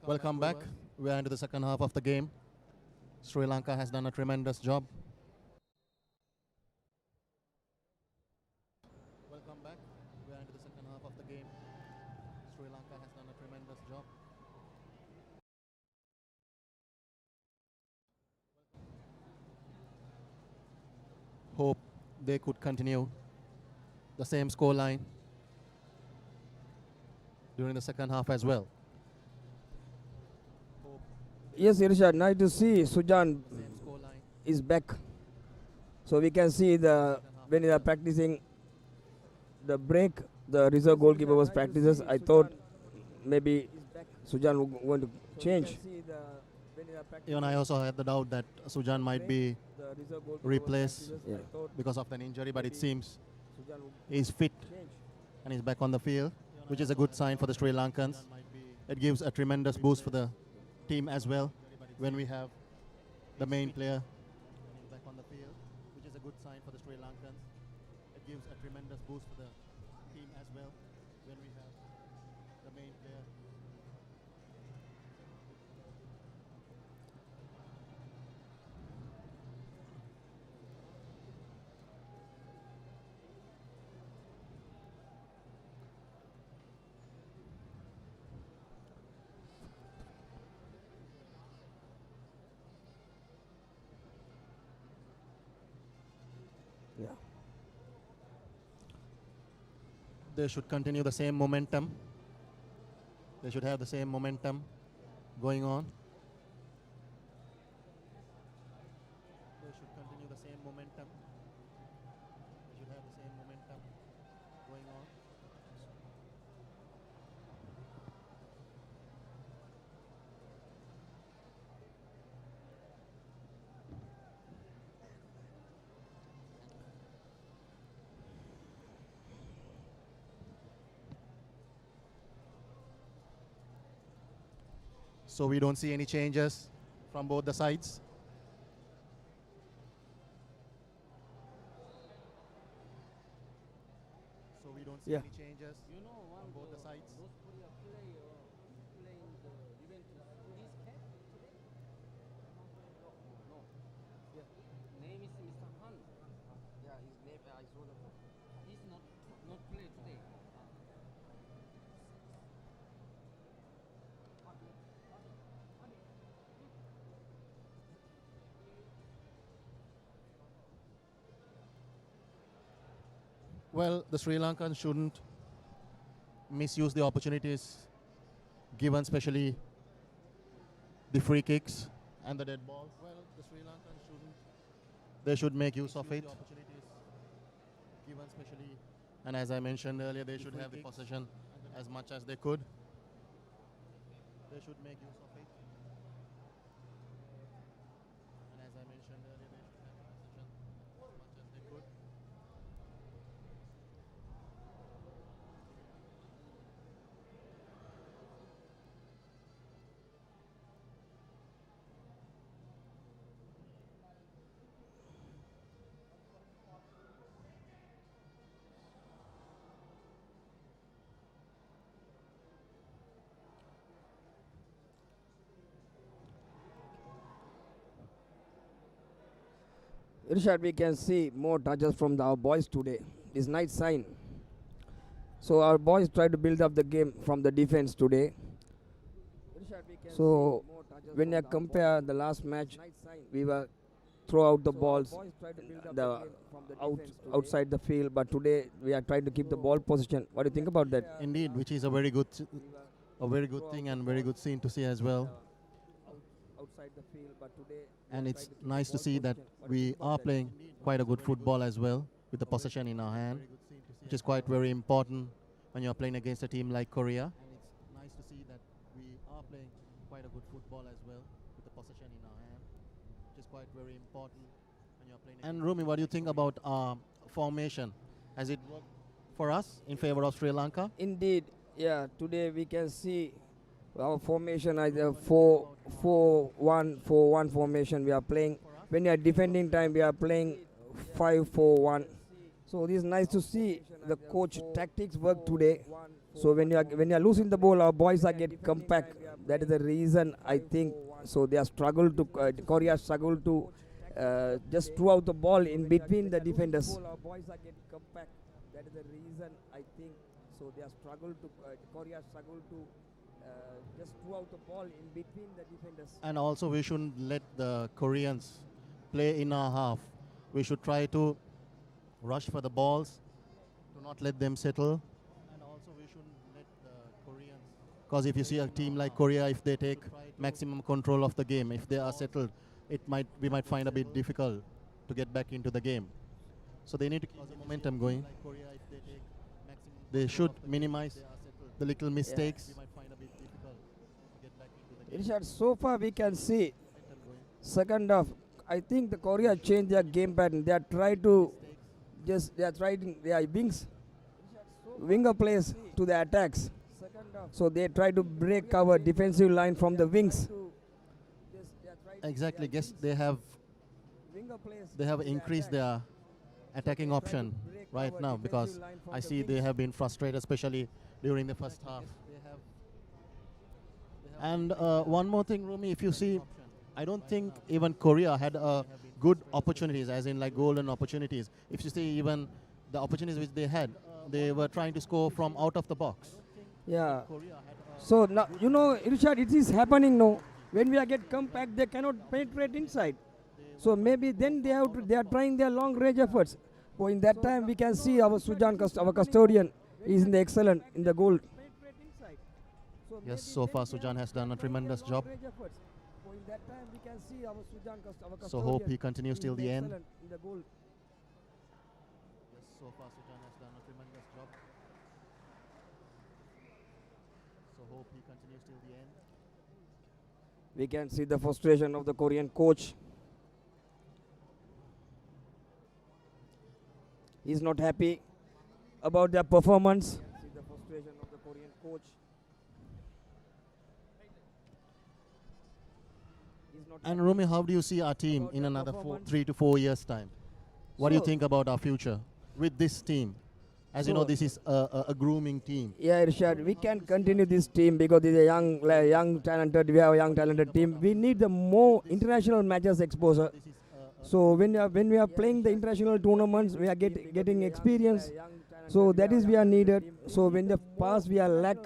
Welcome back. We are into the second half of the game. Sri Lanka has done a tremendous job. Welcome back. We are into the second half of the game. Sri Lanka has done a tremendous job. Hope they could continue the same scoreline during the second half as well. Yes, Irshad, nice to see Sujan Same scoreline. is back. So we can see when they are practicing the break, the reserve goalkeeper was practices. I thought maybe Sujan was going to change. Even I also had the doubt that Sujan might be replaced Yeah. because of an injury, but it seems he's fit and he's back on the field, which is a good sign for the Sri Lankans. It gives a tremendous boost for the team as well when we have the main player back on the field, which is a good sign for the Sri Lankans. It gives a tremendous boost for the team as well when we have the main player. Yeah. They should continue the same momentum. They should have the same momentum going on. They should continue the same momentum. They should have the same momentum going on. So we don't see any changes from both the sides. So we don't see Yeah. any changes from both the sides. Name is Mr. Han. Yeah, his name I saw the photo. He's not play today. Well, the Sri Lankans shouldn't misuse the opportunities given, especially the free kicks and the dead balls. Well, the Sri Lankans shouldn't. They should make use of it. The opportunities given, especially, and as I mentioned earlier, they should have the possession as much as they could. They should make use of it. And as I mentioned earlier, they should have the possession as much as they could. Irshad, we can see more touches from our boys today. It's nice sign. So our boys try to build up the game from the defense today. So when you compare the last match, we were throw out the balls outside the field, but today we are trying to keep the ball position. What do you think about that? Indeed, which is a very good thing and very good scene to see as well. Outside the field, but today And it's nice to see that we are playing quite a good football as well with the possession in our hand, which is quite very important when you're playing against a team like Korea. And it's nice to see that we are playing quite a good football as well with the possession in our hand, which is quite very important when you're playing. And Rumi, what do you think about our formation? Has it worked for us in favor of Sri Lanka? indeed, yeah, today we can see our formation as a 4-1 formation we are playing. when you are defending time, we are playing 5-4-1. So this is nice to see the coach tactics work today. So when you are losing the ball, our boys are get compact. That is the reason I think. So they are struggled to Korea struggled to just throw out the ball in between the defenders. Our boys are get compact. That is the reason I think. So they are struggled to Korea struggled to just throw out the ball in between the defenders. And also we shouldn't let the Koreans play in our half. We should try to rush for the balls, to not let them settle. And also we shouldn't let the Koreans, because if you see a team like Korea, if they take maximum control of the game, if they are settled, we might find a bit difficult to get back into the game. So they need to keep the momentum going. They should minimize the little mistakes. Irshad, so far we can see second half. I think the Korea changed their game pattern. They are trying their winger plays to the attacks. So they try to break our defensive line from the wings. Exactly. Guess they have increased their attacking option right now, because I see they have been frustrated, especially during the first half. And one more thing, Rumi, if you see, I don't think even Korea had good opportunities, as in like golden opportunities. If you see even the opportunities which they had, they were trying to score from out of the box. Yeah. So now, Irshad, it is happening now. When we are get compact, they cannot penetrate inside. So maybe then they are trying their long range efforts. So in that time, we can see our Sujan, our custodian, is in the excellent in the goal. Yes, so far Sujan has done a tremendous job. So hope he continues till the end. Yes, so far Sujan has done a tremendous job. So hope he continues till the end. We can see the frustration of the Korean coach. He's not happy about their performance. See the frustration of the Korean coach. And Rumi, how do you see our team in another 3 to 4 years' time? What do you think about our future with this team? As you know, this is a grooming team. Yeah, Irshad, we can continue this team because it's a young talented. We have a young talented team. We need the more international matches exposure. So when we are playing the international tournaments, we are getting experience. So that is we are needed. So when the past we are lack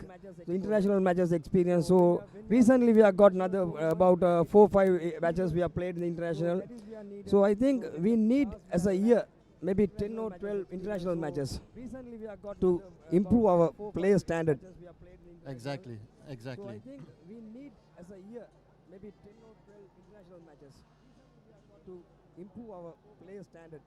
the international matches experience. So recently we have got another about 4-5 matches we have played in the international. So I think we need as a year maybe 10 or 12 international matches to improve our player standard. Exactly. So I think we need as a year maybe 10 or 12 international matches to improve our player standard.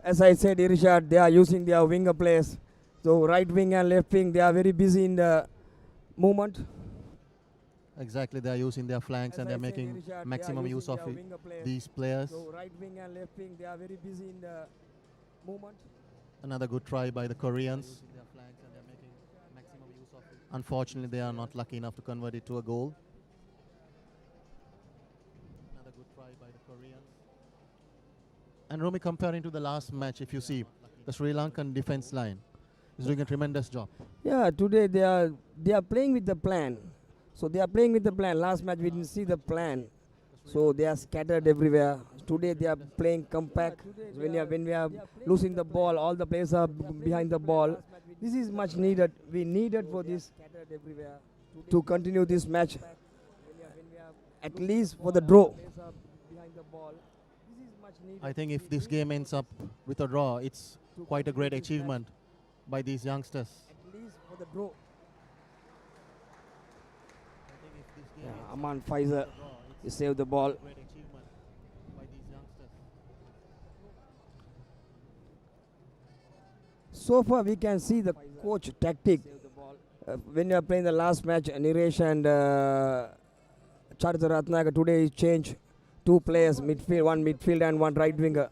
As I said, Irshad, they are using their winger players. So right wing and left wing, they are very busy in the movement. Exactly, they are using their flanks and they are making maximum use of these players. So right wing and left wing, they are very busy in the movement. Another good try by the Koreans. Unfortunately, they are not lucky enough to convert it to a goal. Another good try by the Koreans. And Romy, comparing to the last match, if you see, the Sri Lankan defense line is doing a tremendous job. Yeah, today they are playing with the plan. So they are playing with the plan. Last match we didn't see the plan. So they are scattered everywhere. Today they are playing compact. When we are losing the ball, all the players are behind the ball. This is much needed. We needed for this to continue this match. At least for the draw. I think if this game ends up with a draw, it's quite a great achievement by these youngsters. At least for the draw. Yeah, Aman Pfizer, he saved the ball. So far we can see the coach tactic. When you are playing the last match, Niresh and Charles Ratnaka today is changed 2 players, midfield, one midfield and one right winger.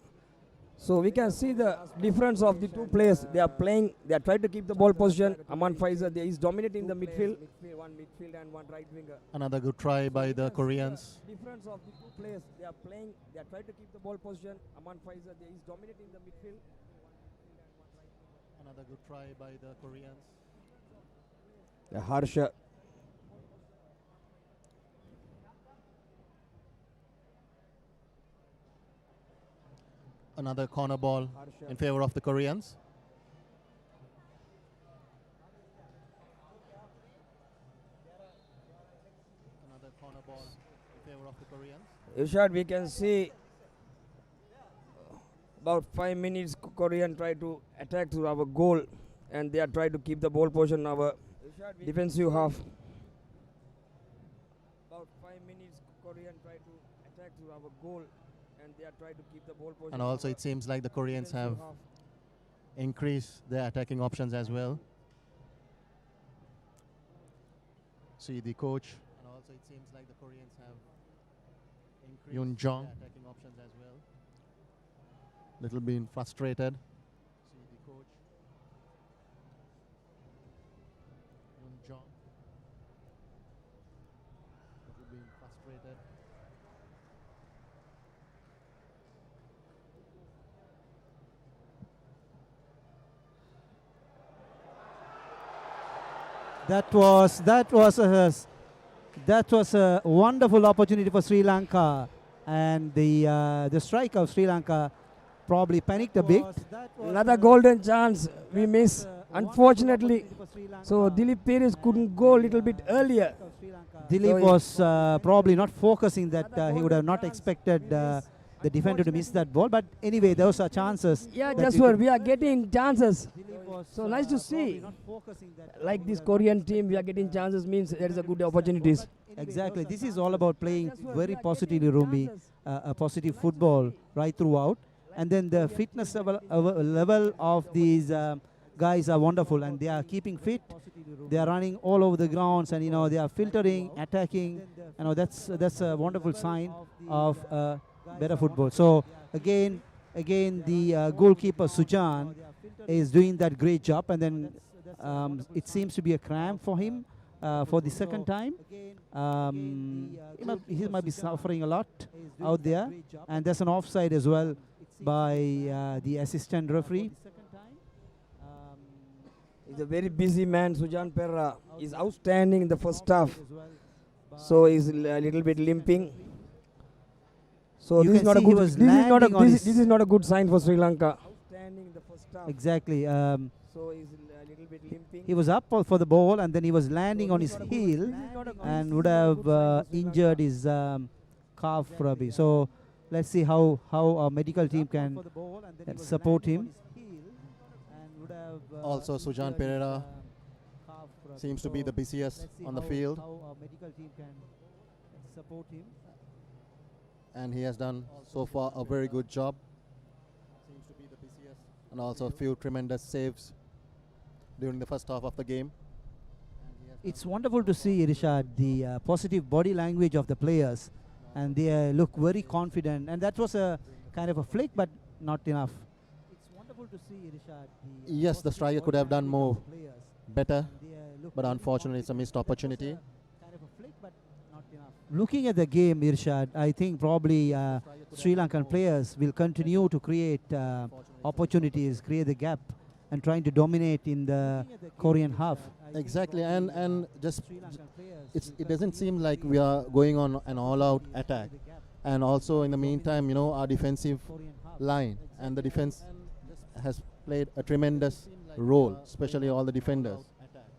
So we can see the difference of the 2 players. They are playing, they are trying to keep the ball position. Aman Faisal is dominating the midfield. One midfield and one right winger. Another good try by the Koreans. Difference of the 2 players. They are playing, they are trying to keep the ball position. Aman Faisal is dominating the midfield. Another good try by the Koreans. The Harsha. Another corner ball in favor of the Koreans. Another corner ball in favor of the Koreans. Irshad, we can see about 5 minutes Korean try to attack to our goal and they are trying to keep the ball position in our defensive half. About 5 minutes Korean try to attack to our goal and they are trying to keep the ball position. And also it seems like the Koreans have increased their attacking options as well. See the coach. And also it seems like the Koreans have increased Yoon Jong their attacking options as well. Little bit frustrated. See the coach. Yoon Jong. Little bit frustrated. That was a wonderful opportunity for Sri Lanka, and the striker of Sri Lanka probably panicked a bit. Another golden chance we miss, unfortunately. So Dilip Perez couldn't go a little bit earlier. Dilip was probably not focusing that he would have not expected the defender to miss that ball. But anyway, those are chances. Yeah, just what we are getting chances. So nice to see. Like this Korean team, we are getting chances means there is a good opportunities. Exactly. This is all about playing very positively, Rumi, a positive football right throughout. And then the fitness level of these guys are wonderful, and they are keeping fit. They are running all over the grounds, and they are filtering, attacking. That's a wonderful sign of better football. So again, the goalkeeper Sujan is doing that great job, and then it seems to be a cramp for him for the second time. He might be suffering a lot out there, and there's an offside as well by the assistant referee. He's a very busy man, Sujan Perra. He's outstanding in the first half. So he's a little bit limping. So this is not a good. This is not a good sign for Sri Lanka. Exactly. So he's a little bit limping. He was up for the ball, and then he was landing on his heel, and would have injured his calf probably. So let's see how our medical team can support him. Also, Sujan Pereira seems to be the busiest on the field. How our medical team can support him. And he has done so far a very good job. Seems to be the busiest. And also a few tremendous saves during the first half of the game. It's wonderful to see, Irshad, the positive body language of the players, and they look very confident. And that was a kind of a flick, but not enough. It's wonderful to see, Irshad. Yes, the striker could have done more better, but unfortunately it's a missed opportunity. Looking at the game, Irshad, I think probably Sri Lankan players will continue to create opportunities, create the gap, and trying to dominate in the Korean half. Exactly, and just it doesn't seem like we are going on an all-out attack. And also in the meantime, our defensive line and the defense has played a tremendous role, especially all the defenders,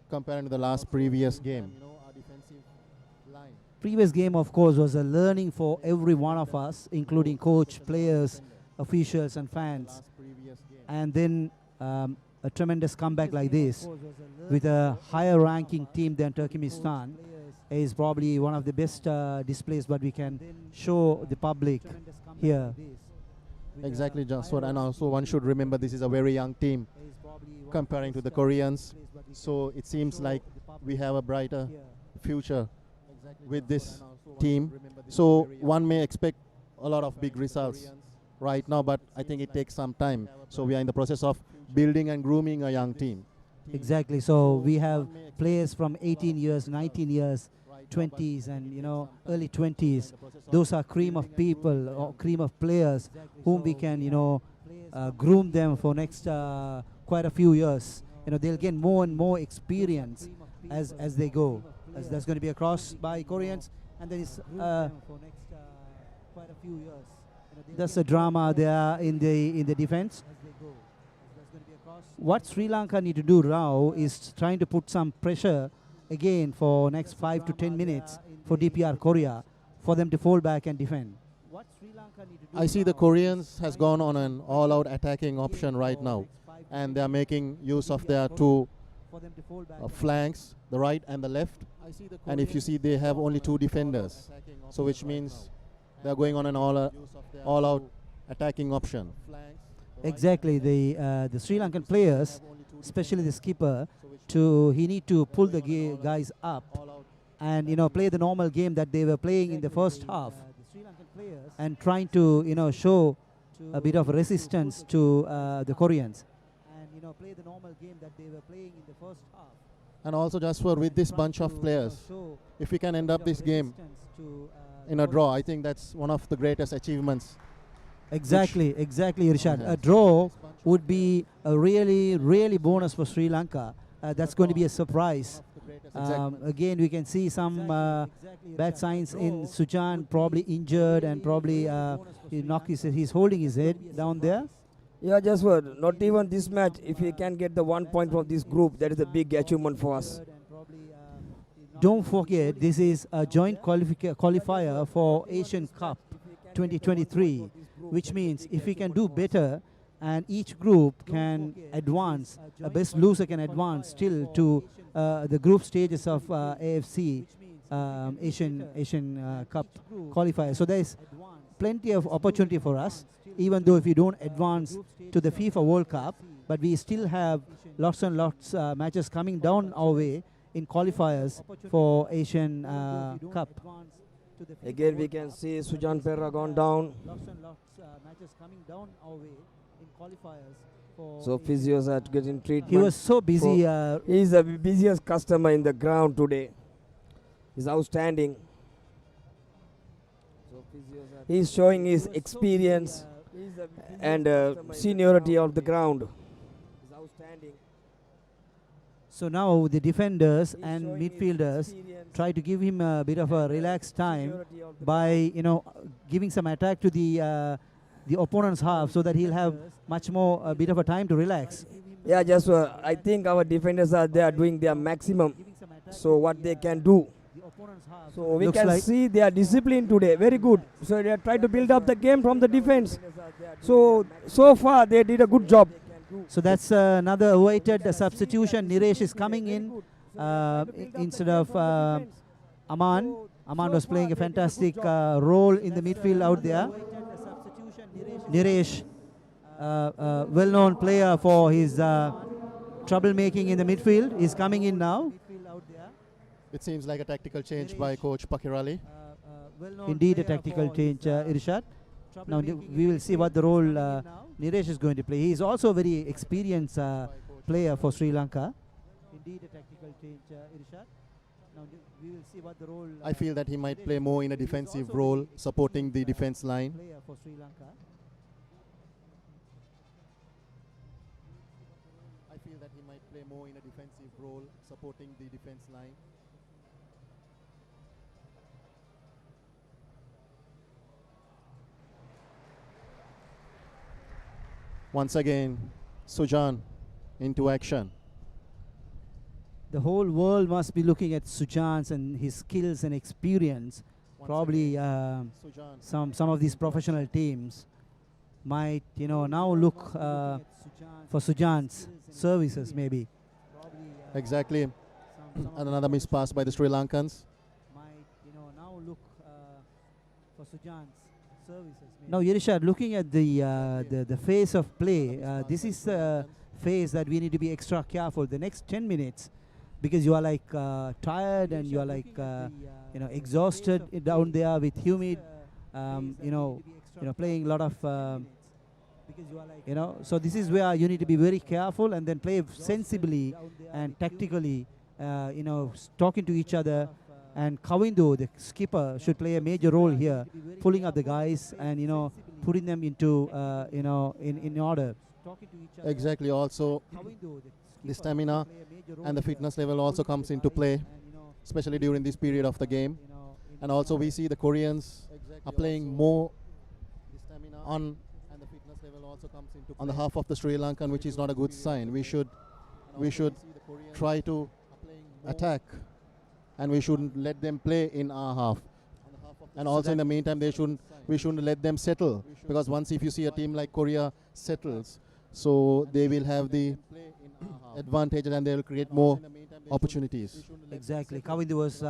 compared to the previous game. Previous game, of course, was a learning for every one of us, including coach, players, officials, and fans. And then a tremendous comeback like this, with a higher ranking team than Turkmenistan, is probably one of the best displays what we can show the public here. Exactly, Jaswar. And also one should remember this is a very young team comparing to the Koreans. So it seems like we have a brighter future with this team. So one may expect a lot of big results right now, but I think it takes some time. So we are in the process of building and grooming a young team. Exactly. So we have players from 18 years, 19 years, 20s, and early 20s. Those are cream of people or cream of players whom we can groom them for next quite a few years. They'll gain more and more experience as they go. As there's going to be a cross by Koreans, and there is quite a few years. That's a drama there in the defense. What Sri Lanka need to do now is trying to put some pressure again for next 5 to 10 minutes for DPR Korea for them to fall back and defend. I see the Koreans has gone on an all-out attacking option right now, and they are making use of their two flanks, the right and the left. And if you see, they have only two defenders, so which means they are going on an all-out attacking option. Exactly, the Sri Lankan players, especially the skipper, he need to pull the guys up and play the normal game that they were playing in the first half, and trying to show a bit of resistance to the Koreans. Play the normal game that they were playing in the first half. And also, just with this bunch of players, if we can end up this game in a draw, I think that's one of the greatest achievements. Exactly, Irshad. A draw would be a really bonus for Sri Lanka. That's going to be a surprise. Again, we can see some bad signs in Sujan, probably injured, and probably he's holding his head down there. Yeah, just not even this match. If we can get the 1 point from this group, that is a big achievement for us. Don't forget, this is a joint qualifier for Asian Cup 2023, which means if we can do better and each group can advance, a best loser can advance still to the group stages of AFC Asian Cup qualifier. So there is plenty of opportunity for us, even though if we don't advance to the FIFA World Cup, but we still have lots and lots matches coming down our way in qualifiers for Asian Cup. Again, we can see Sujan Perra gone down. Lots and lots matches coming down our way in qualifiers. So physios are getting treatment. He was so busy. He is the busiest customer in the ground today. He's outstanding. He's showing his experience and seniority of the ground. So now the defenders and midfielders try to give him a bit of a relaxed time by giving some attack to the opponent's half, so that he'll have much more a bit of a time to relax. Yeah, just I think our defenders are there doing their maximum. So what they can do. So we can see they are disciplined today. Very good. So they are trying to build up the game from the defense. So far they did a good job. So that's another awaited substitution. Niresh is coming in instead of Aman. Aman was playing a fantastic role in the midfield out there. Niresh, well-known player for his troublemaking in the midfield, is coming in now. It seems like a tactical change by Coach Pakirali. Indeed, a tactical change, Irshad. Now we will see what the role Niresh is going to play. He is also a very experienced player for Sri Lanka. Indeed, a tactical change, Irshad. Now we will see what the role. I feel that he might play more in a defensive role, supporting the defense line. For Sri Lanka. I feel that he might play more in a defensive role, supporting the defense line. Once again, Sujan into action. The whole world must be looking at Sujan's and his skills and experience. Probably some of these professional teams might now look for Sujan's services maybe. Exactly. And another miss pass by the Sri Lankans. Might now look for Sujan's services. Now, Irshad, looking at the phase of play, this is a phase that we need to be extra careful. The next 10 minutes, because you are like tired and you are like exhausted down there with humid, playing a lot of, so this is where you need to be very careful and then play sensibly and tactically, talking to each other. And Kavindu, the skipper, should play a major role here, pulling up the guys and putting them into in order. Exactly. Also, the stamina and the fitness level also comes into play, especially during this period of the game. And also we see the Koreans are playing more on the half of the Sri Lankan, which is not a good sign. We should try to attack, and we shouldn't let them play in our half. And also in the meantime, we shouldn't let them settle, because once if you see a team like Korea settles, so they will have the advantage and they will create more opportunities. Exactly. Kavindu was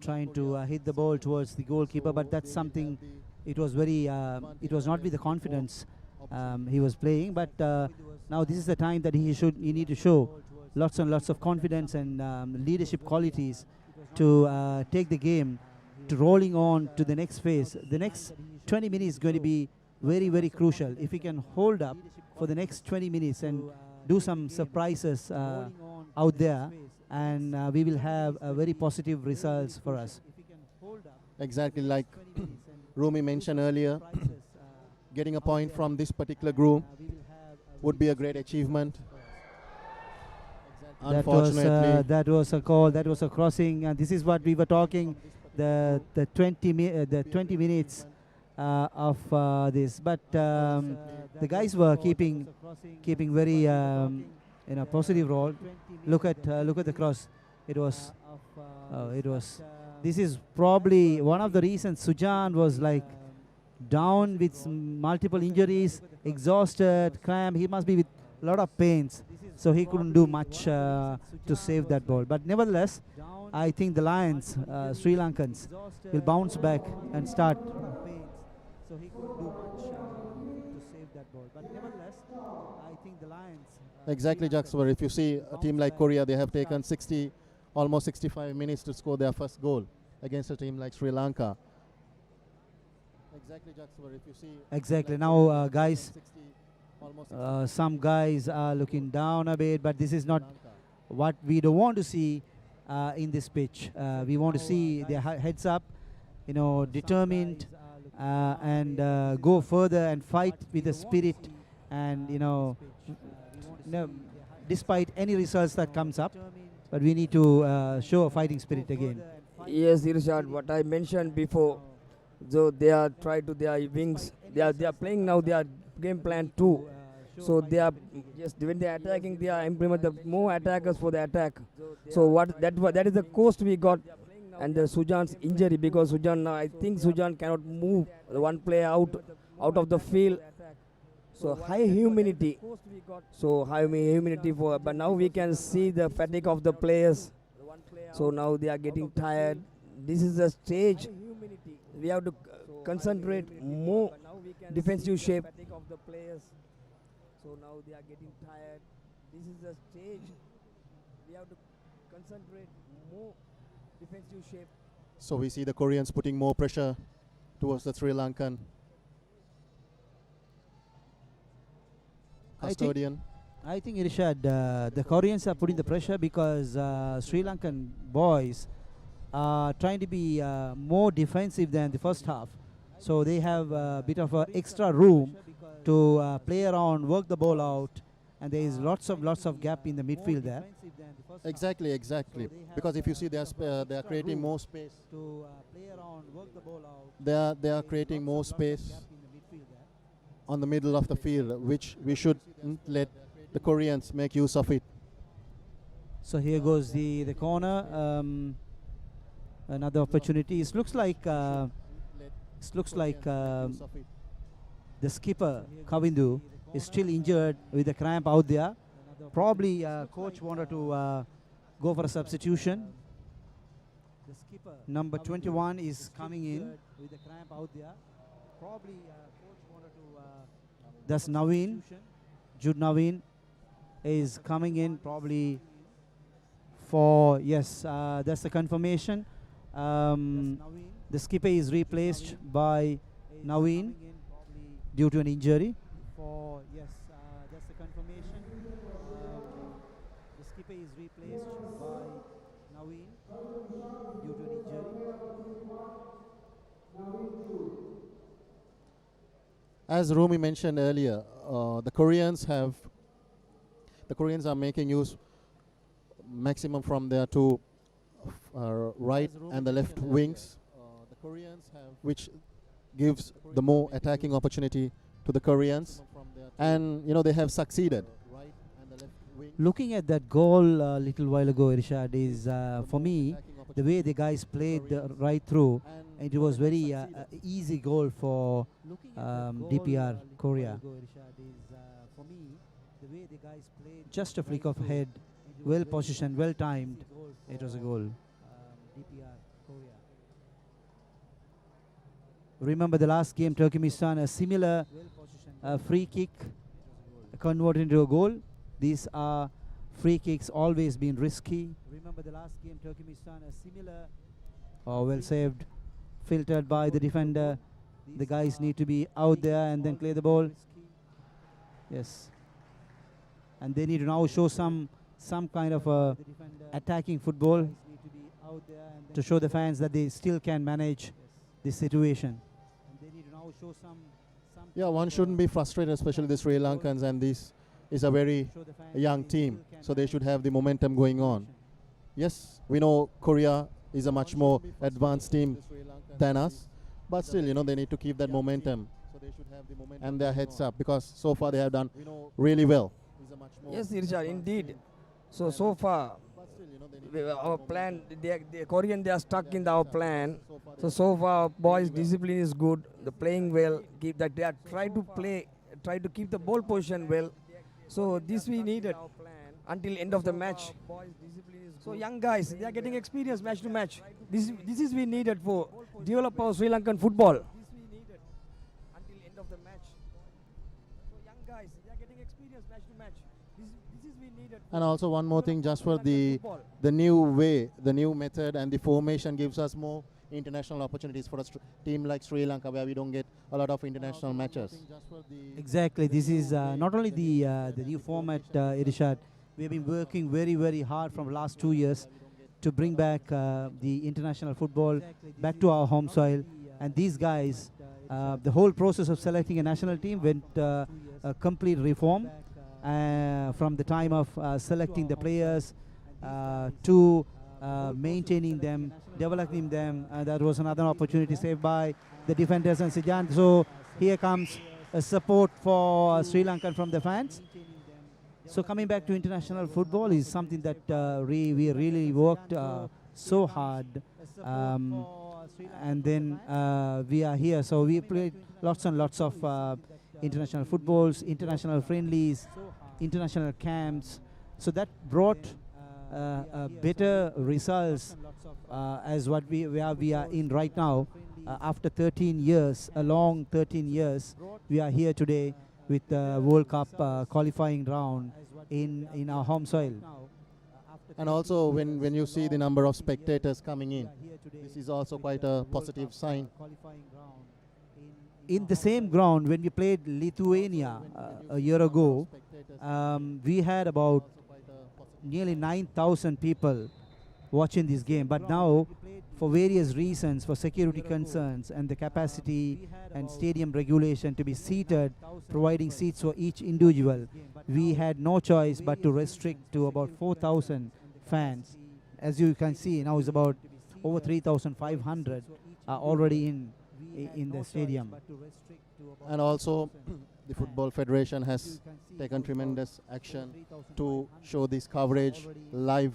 trying to hit the ball towards the goalkeeper, but that's something. It was very. It was not with the confidence he was playing, but now this is the time that he need to show lots and lots of confidence and leadership qualities to take the game to rolling on to the next phase. The next 20 minutes is going to be very, very crucial. If he can hold up for the next 20 minutes and do some surprises out there, and we will have very positive results for us. Exactly, like Rumi mentioned earlier, getting a point from this particular group would be a great achievement. Unfortunately, that was a call. That was a crossing, and this is what we were talking. The 20 minutes of this, but the guys were keeping very positive role. Look at the cross. It was. This is probably one of the reasons Sujan was like down with multiple injuries, exhausted, cramp. He must be with a lot of pains, so he couldn't do much to save that ball. But nevertheless, I think the Lions, Sri Lankans, will bounce back and start. So he couldn't do much to save that ball. But nevertheless, I think the Lions. Exactly, Jaxwer. If you see a team like Korea, they have taken almost 65 minutes to score their first goal against a team like Sri Lanka. Exactly, Jaxwer. If you see. Exactly. Now, guys, some guys are looking down a bit, but this is not what we don't want to see in this pitch. We want to see their heads up, determined, and go further and fight with the spirit, and despite any results that comes up, but we need to show a fighting spirit again. Yes, Irshad, what I mentioned before, so they are trying to their wings. They are playing now their game plan too. So they are just when they are attacking, they are implement the more attackers for the attack. So that is the cost we got, and the Sujan's injury, because Sujan, I think Sujan cannot move the one player out of the field. So high humidity. So high humidity for, but now we can see the fatigue of the players. So now they are getting tired. This is the stage. We have to concentrate more defensive shape. So now they are getting tired. This is the stage. We have to concentrate more defensive shape. So we see the Koreans putting more pressure towards the Sri Lankan custodian. I think Irshad, the Koreans are putting the pressure because Sri Lankan boys are trying to be more defensive than the first half. So they have a bit of extra room to play around, work the ball out, and there is lots of gap in the midfield there. Exactly. Because if you see, they are creating more space. To play around, work the ball out. They are creating more space on the middle of the field, which we should let the Koreans make use of it. So here goes the corner. Another opportunity. It looks like the skipper Kavindu is still injured with a cramp out there. Probably coach wanted to go for a substitution. Number 21 is coming in with a cramp out there. Probably coach wanted to. That's Naveen. Jude Naveen is coming in probably for, yes, that's the confirmation The skipper is replaced by Naveen due to an injury. Yes, that's the confirmation. The skipper is replaced by Naveen due to an injury. As Rumi mentioned earlier, the Koreans are making use maximum from their two right and the left wings, which gives the more attacking opportunity to the Koreans, and they have succeeded. Looking at that goal a little while ago, Irshad, is for me the way the guys played right through. It was very easy goal for DPR Korea. Just a flick of head, well positioned, well timed. It was a goal. Remember the last game, Turkmenistan, a similar free kick converted into a goal. These are free kicks always been risky. Remember the last game, Turkmenistan, a similar well saved, filtered by the defender. The guys need to be out there and then clear the ball. Yes. And they need to now show some kind of attacking football to show the fans that they still can manage this situation. Yeah, one shouldn't be frustrated, especially the Sri Lankans, and this is a very young team, so they should have the momentum going on. Yes, we know Korea is a much more advanced team than us, but still, they need to keep that momentum and their heads up, because so far they have done really well. Yes, Irshad, indeed. So far, our plan, the Korean, they are stuck in our plan. So far, boys' discipline is good. They're playing well. Keep that. They are try to keep the ball position well. So this we needed until end of the match. So young guys, they are getting experience match to match. This is we needed for develop our Sri Lankan football. Until end of the match. So young guys, they are getting experience match to match. This is we needed. And also one more thing, just for the new way, the new method and the formation gives us more international opportunities for a team like Sri Lanka, where we don't get a lot of international matches. Exactly. This is not only the new format, Irshad. We have been working very, very hard from the last 2 years to bring back the international football back to our home soil. And these guys, the whole process of selecting a national team went a complete reform from the time of selecting the players to maintaining them, developing them. That was another opportunity saved by the defenders and Sijan. So here comes a support for Sri Lankan from the fans. So coming back to international football is something that we really worked so hard, and then we are here. So we played lots and lots of international footballs, international friendlies, international camps. So that brought better results as what where we are in right now. After 13 years, a long 13 years, we are here today with the World Cup qualifying round in our home soil. And also when you see the number of spectators coming in, this is also quite a positive sign. In the same ground, when we played Lithuania a year ago, we had about nearly 9,000 people watching this game. But now, for various reasons, for security concerns and the capacity and stadium regulation to be seated, providing seats for each individual, we had no choice but to restrict to about 4,000 fans. As you can see, now is about over 3,500 are already in the stadium. And also, the Football Federation has taken tremendous action to show this coverage live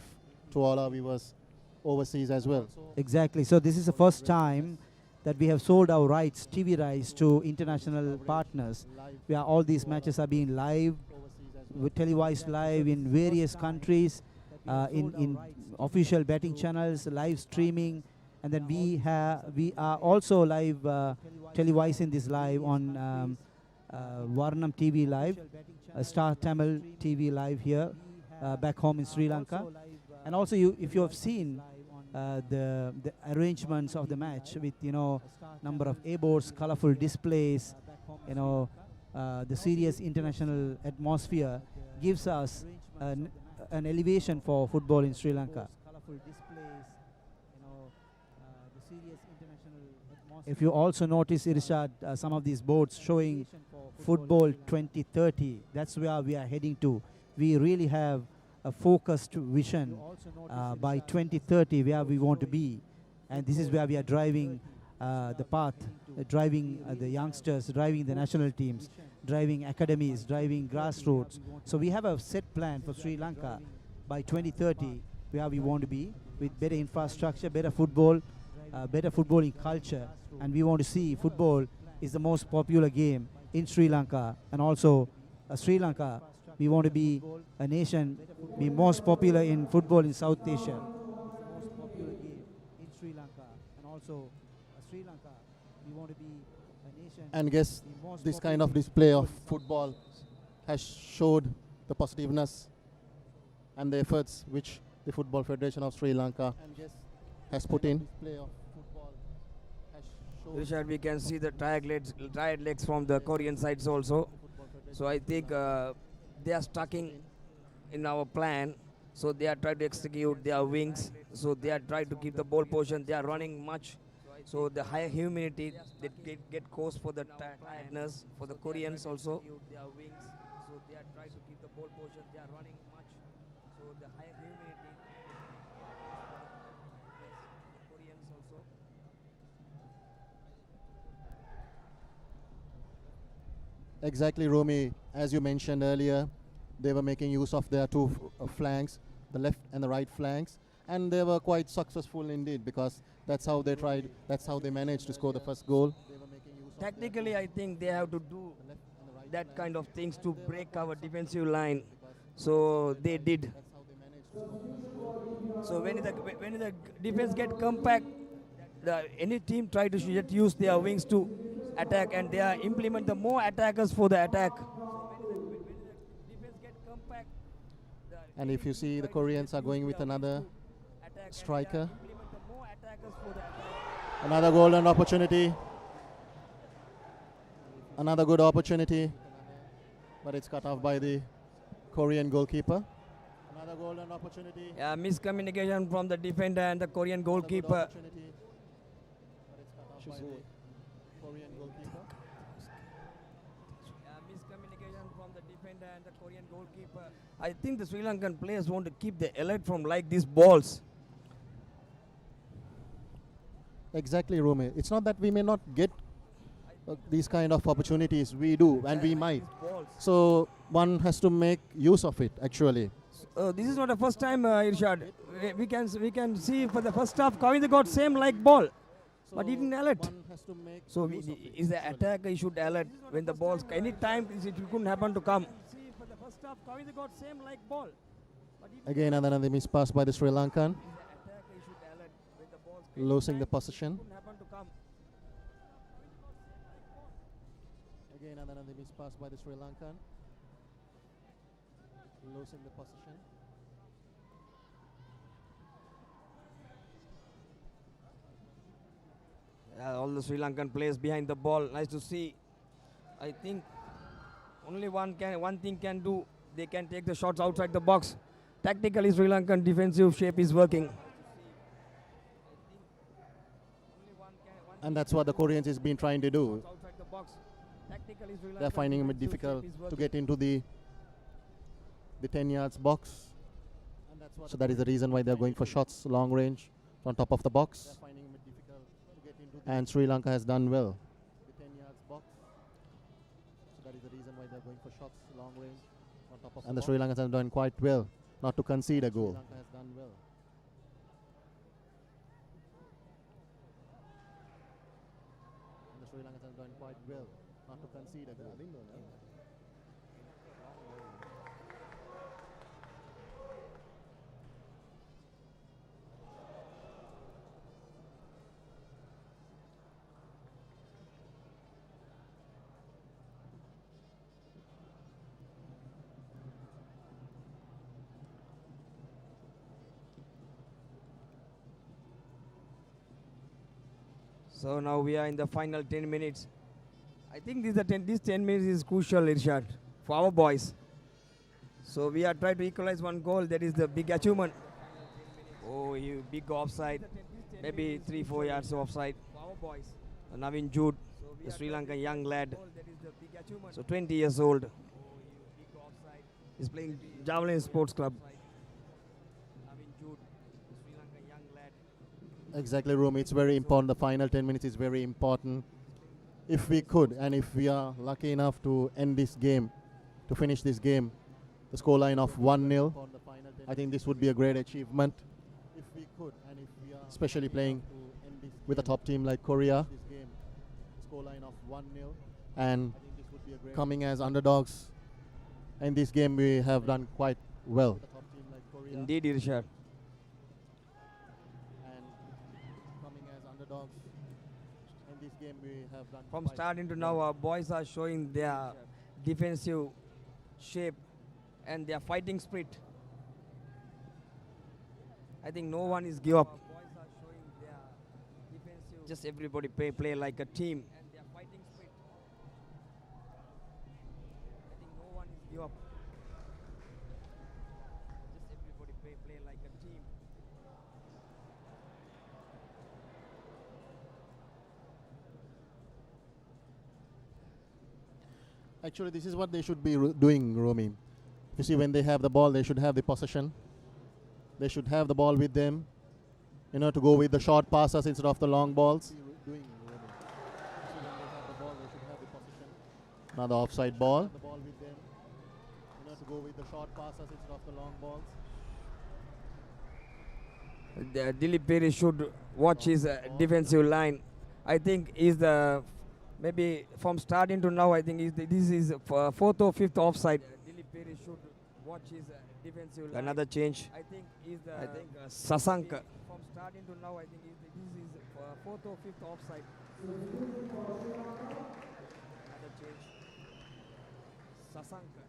to all our viewers overseas as well. Exactly. So this is the first time that we have sold our rights, TV rights, to international partners, where all these matches are being live, televised live in various countries, in official betting channels, live streaming, and then we are also live televising this live on Varnam TV Live, Star Tamil TV Live here back home in Sri Lanka. And also, if you have seen the arrangements of the match with number of A boards, colorful displays, the serious international atmosphere gives us an elevation for football in Sri Lanka. If you also notice, Irshad, some of these boards showing football 2030, that's where we are heading to. We really have a focused vision by 2030 where we want to be, and this is where we are driving the path, driving the youngsters, driving the national teams, driving academies, driving grassroots. So we have a set plan for Sri Lanka by 2030 where we want to be, with better infrastructure, better footballing culture, and we want to see football is the most popular game in Sri Lanka, and also Sri Lanka, we want to be a nation, be most popular in football in South Asia. Most popular game in Sri Lanka, and also Sri Lanka, we want to be a nation. And guess this kind of display of football has showed the positiveness and the efforts which the Football Federation of Sri Lanka has put in. Richard, we can see the tired legs from the Korean sides also. So I think they are stuck in our plan. So they are trying to execute their wings. So they are trying to keep the ball position. They are running much. So the higher humidity, they get caused for the tiredness for the Koreans also. Their wings. So they are trying to keep the ball position. They are running much. So the higher humidity, the Koreans also. Exactly, Romy. As you mentioned earlier, they were making use of their two flanks, the left and the right flanks, and they were quite successful indeed, because that's how they tried, that's how they managed to score the first goal. Technically, I think they have to do that kind of things to break our defensive line. So they did. So when the defense get compact, any team try to just use their wings to attack, and they are implement the more attackers for the attack. And if you see, the Koreans are going with another striker. Another golden opportunity. Another good opportunity, but it's cut off by the Korean goalkeeper. Another golden opportunity. Yeah, miscommunication from the defender and the Korean goalkeeper. Korean goalkeeper. Miscommunication from the defender and the Korean goalkeeper. I think the Sri Lankan players want to keep the alert from like these balls. Exactly, Rome. It's not that we may not get these kind of opportunities. We do, and we might. So one has to make use of it, actually. This is not the first time, Irshad. We can see for the first half, Kavinda got same like ball, but he didn't alert. So is the attacker, he should alert when the balls, any time it couldn't happen to come. See for the first half, Kavinda got same like ball. Again, another miss pass by the Sri Lankan, losing the possession. Again, another miss pass by the Sri Lankan, losing the possession. All the Sri Lankan players behind the ball. Nice to see. I think only one thing can do. They can take the shots outside the box. Tactically, Sri Lankan defensive shape is working. And that's what the Koreans has been trying to do. They're finding it difficult to get into the 10 yards box. So that is the reason why they're going for shots long range on top of the box. And Sri Lanka has done well. So that is the reason why they're going for shots long range on top of and the Sri Lankans have done quite well not to concede a goal. Sri Lanka has done quite well not to concede a goal. So now we are in the final 10 minutes. I think this 10 minutes is crucial, Irshad, for our boys. So we are trying to equalize one goal. That is the big achievement. Oh, you big offside. Maybe 3-4 yards offside. Navin Jude, the Sri Lankan young lad. So 20 years old. He's playing Javelin Sports Club. Exactly, Rumi. It's very important. The final 10 minutes is very important. If we could, and if we are lucky enough to end this game, to finish this game, the scoreline of 1-0, I think this would be a great achievement. If we could, and if we are especially playing with a top team like Korea, scoreline of 1-0, and coming as underdogs. In this game, we have done quite well. Indeed, Irshad. And coming as underdogs, in this game we have done From quite starting to well. now, our boys are showing their defensive shape and their fighting spirit. I think no one is give up. Just everybody play like a team. I think no one is give up. Just everybody play like a team. Actually, this is what they should be doing, Romy. You see, when they have the ball, they should have the possession. They should have the ball with them, to go with the short passes instead of the long balls. Another offside ball. To go with the short passes instead of the long balls. Dilip Perry should watch his defensive line. I think is the maybe from starting to now. I think this is fourth or fifth offside. Dilip Perry should watch his defensive line. Another change. I think is the Sasanka. From starting to now, I think this is fourth or fifth offside. Another change. Sasanka.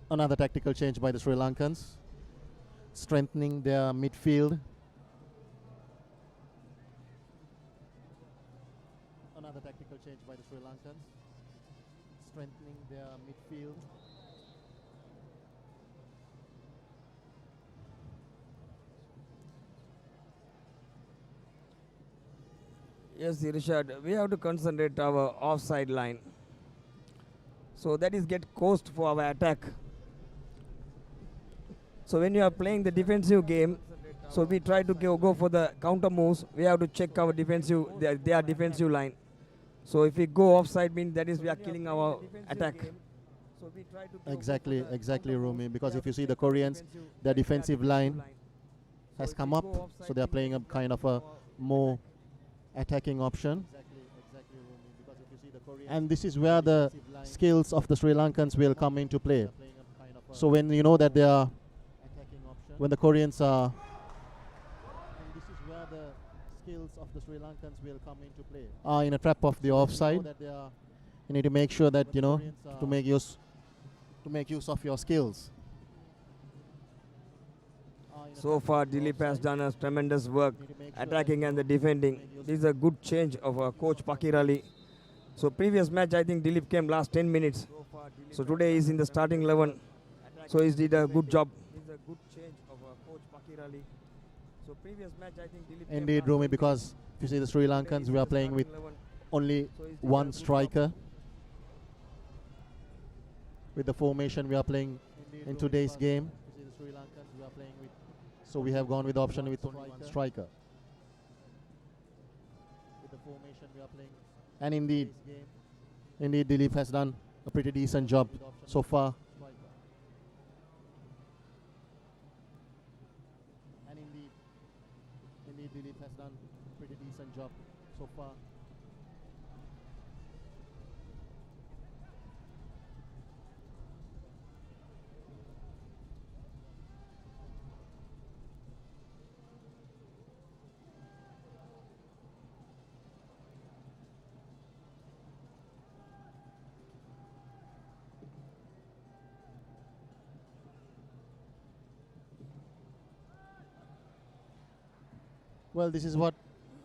Another tactical change by the Sri Lankans, strengthening their midfield. Another tactical change by the Sri Lankans, strengthening their midfield. Yes, Irshad, we have to concentrate our offside line. So that is get coast for our attack. So when you are playing the defensive game, so we try to go for the counter moves. We have to check our defensive, their defensive line. So if we go offside, means that is we are killing our attack. Exactly, Rumi. Because if you see the Koreans, their defensive line has come up, so they are playing a kind of a more attacking option. And this is where the skills of the Sri Lankans will come into play. So when you know that they are, when the Koreans are, and this is where the skills of the Sri Lankans will come into play. Are in a trap of the offside. You need to make sure that to make use of your skills. So far, Dilip has done a tremendous work attacking and the defending. This is a good change of coach Pakirali. So previous match, I think Dilip came last 10 minutes. So today he's in the starting 11. So he did a good job. This is a good change of coach Pakirali. So previous match, I think Dilip came Indeed, last Rumi, 10 because if you see the Sri Lankans, we are playing with only one striker. With the formation we are playing in today's game, so we have gone with the option with only one striker. With the formation we are playing, and indeed, Dilip has done a pretty decent job so far. And indeed, Dilip has done a pretty decent job so far. Well, this is what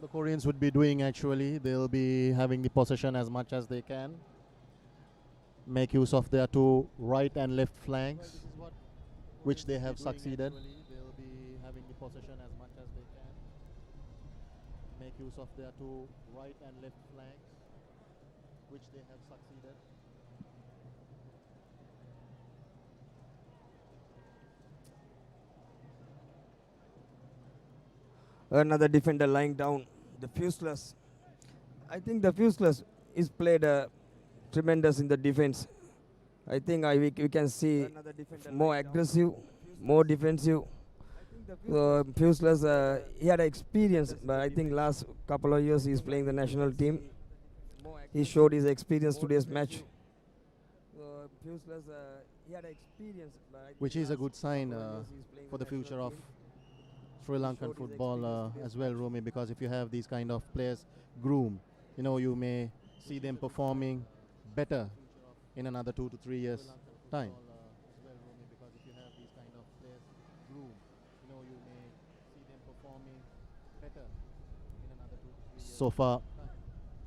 the Koreans would be doing actually. They'll be having the possession as much as they can. Make use of their two right and left flanks, which they have succeeded. They'll be having the possession as much as they can. Make use of their two right and left flanks, which they have succeeded. Another defender lying down. The Fuseless. I think the Fuseless is played tremendous in the defense. I think we can see more aggressive, more defensive. Fuseless, he had experience, but I think last couple of years he's playing the national team. He showed his experience today's match. Fuseless, he had experience, but I think Which is a last good sign couple of years he's playing for the national future of team. Sri Lankan football as well, Rumi, because if you have these kind of players groomed, you know, you may see them performing better in another 2 to 3 years time. So far,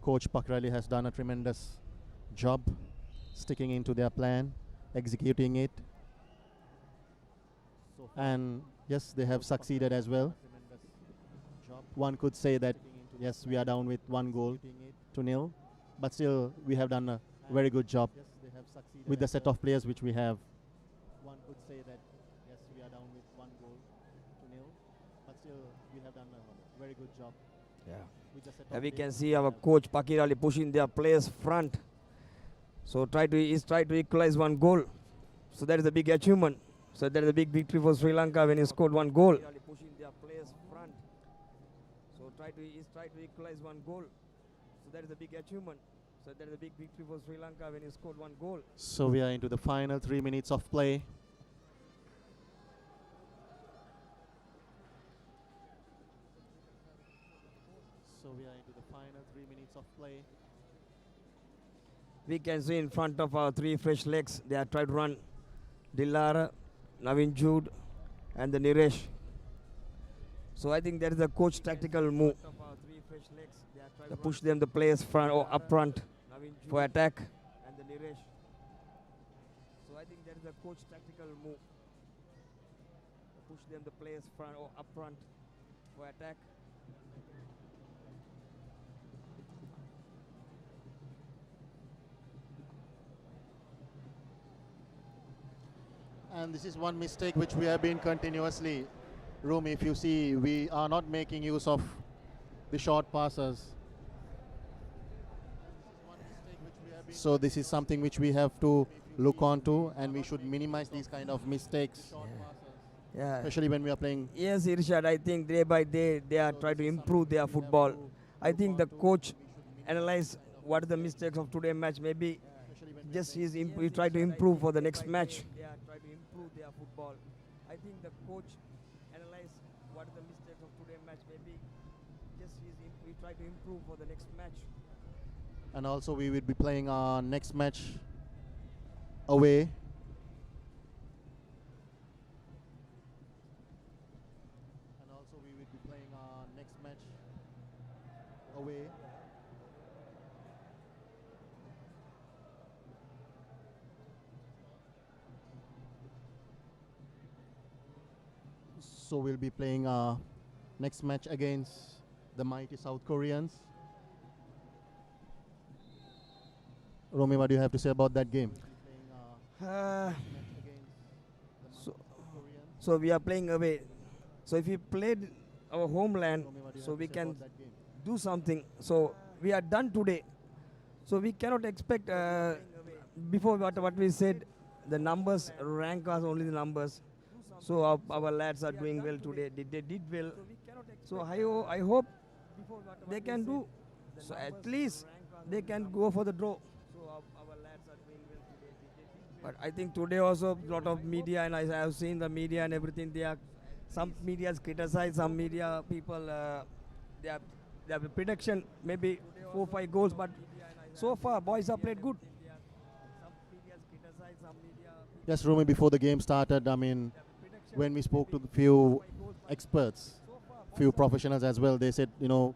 Coach Pakrali has done a tremendous job sticking into their plan, executing it, and yes, they have succeeded as well. One could say that yes, we are down with 1-0, but still we have done a very good job with the set of players which we have. One could say that yes, we are down with 1-0, but still we have done a very good job. Yeah. With the set And of we can players see our coach Pakirali pushing their players front. So he's tried to equalize 1 goal. So that is a big achievement. So that is a big victory for Sri Lanka when he scored 1 goal. Pushing their players front. So he's tried to equalize 1 goal. So that is a big achievement. So that is a big victory for Sri Lanka when he scored 1 goal. So we are into the final 3 minutes of play. So we are into the final 3 minutes of play. We can see in front of our 3 fresh legs, they are trying to run Dilara, Navin Jude, and the Niresh. So I think that is a coach tactical move. To push them the players front or up front for attack. And the Niresh. So I think that is a coach tactical move. To push them the players front or up front for attack. And this is one mistake which we have been continuously. Rumi, if you see, we are not making use of the short passes. So this is something which we have to look onto, and we should minimize these kind of mistakes, Yeah. especially when we are playing. Yes, Irshad, I think day by day they are trying to improve their football. I think the coach analyze what are the mistakes of today's match. Maybe just he try to improve for the next match. They are trying to improve their football. I think the coach analyze what are the mistakes of today's match. Maybe just he try to improve for the next match. And also we will be playing our next match away. And also we will be playing our next match away. So we'll be playing our next match against the mighty South Koreans. Romy, what do you have to say about that game? So we are playing away. So if we played our homeland, so we can do something. So we are done today. So we cannot expect before what we said, the numbers rank us only the numbers. So our lads are doing well today. They did well. So I hope they can do. So at least they can go for the draw. But I think today also a lot of media, and I have seen the media and everything. Some media criticize, some media people they have a prediction maybe 4-5 goals, but so far boys have played good. Yes, Rumi, before the game started, I mean, when we spoke to the few experts few professionals as well. They said, you know,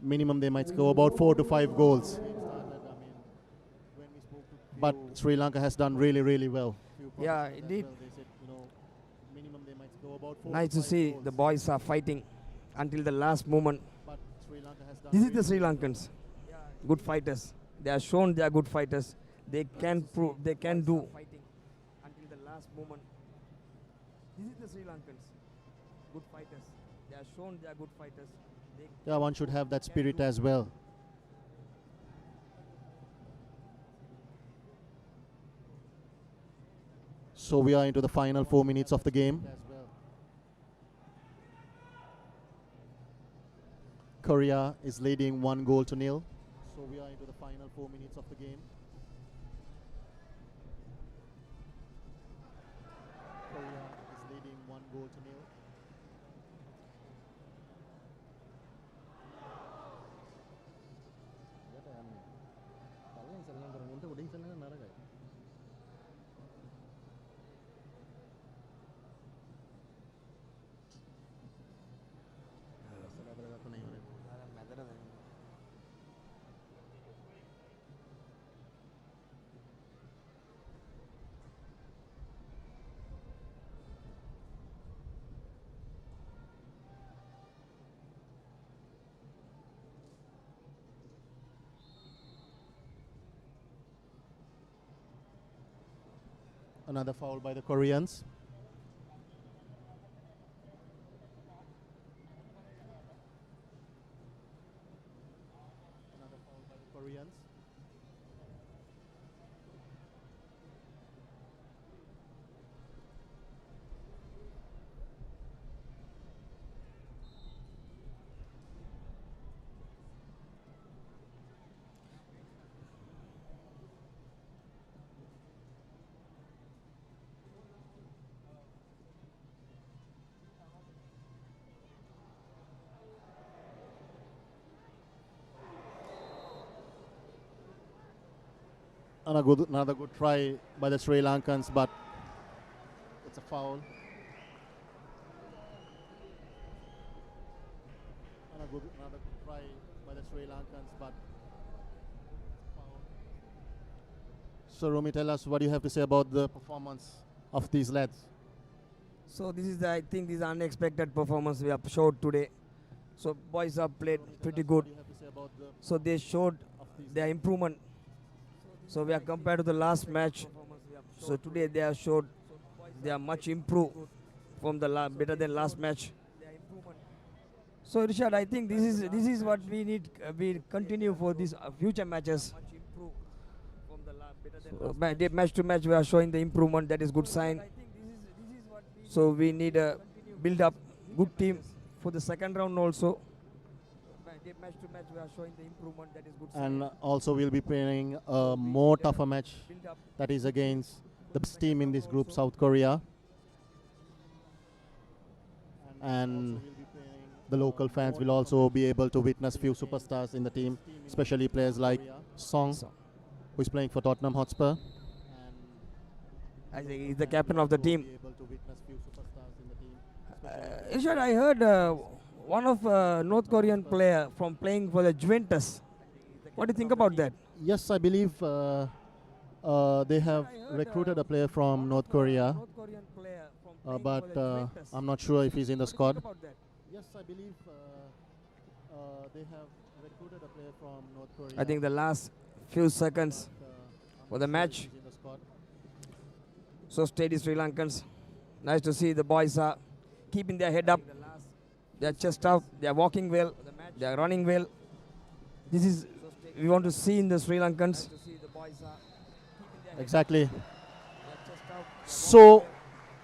minimum they might score about 4 to 5 goals. But Sri Lanka has done really, really well. Yeah, indeed. They said, you know, minimum they might score about 4 Nice to 5 see goals. the boys are fighting until the last moment. But Sri Lanka has done This is the really, Sri really Lankans, good fighters. They are shown they are good fighters. They can prove, they can do. Fighting until the last moment. This is the Sri Lankans, good fighters. They are shown they are good fighters. Yeah, one should have that spirit as well. So we are into the final 4 minutes of the game. Korea is leading 1-0. So we are into the final 4 minutes of the game. Korea is leading 1-0. Another foul by the Koreans. Another foul by the Koreans. Another good try by the Sri Lankans, but it's a foul. Another good try by the Sri Lankans, but it's a foul. So Rumi, tell us what you have to say about the performance of these lads. So this is the, I think this is unexpected performance we have showed today. So boys have played pretty good. What do you have to say about the So they showed of these their improvement. So we are compared to the last match. So today they have showed they are much improved from the better than last match. So Richard, I think this is what we need. We continue for these future matches. So, match to match we are showing the improvement. That is good sign. So we need a build up good team for the second round also. Match to match we are showing the improvement. That is good sign. and also we'll be playing a more tougher match that is against the best team in this group, South Korea. And the local fans will also be able to witness few superstars in the team, especially players like Song, who is playing for Tottenham Hotspur. I think he's the captain of the team. Be able to witness few superstars in the team. Richard, I heard one of North Korean player from playing for the Juventus. What do you think about that? Yes, I believe they have recruited a player from North Korea, but I'm not sure if he's in the squad. Yes, I believe they have recruited a player from North Korea. I think the last few seconds for the match. He's in the squad. So steady Sri Lankans. Nice to see the boys are keeping their head up. They are chest up. They are walking well. They are running well. This is we want to see in the Sri Lankans. Exactly. So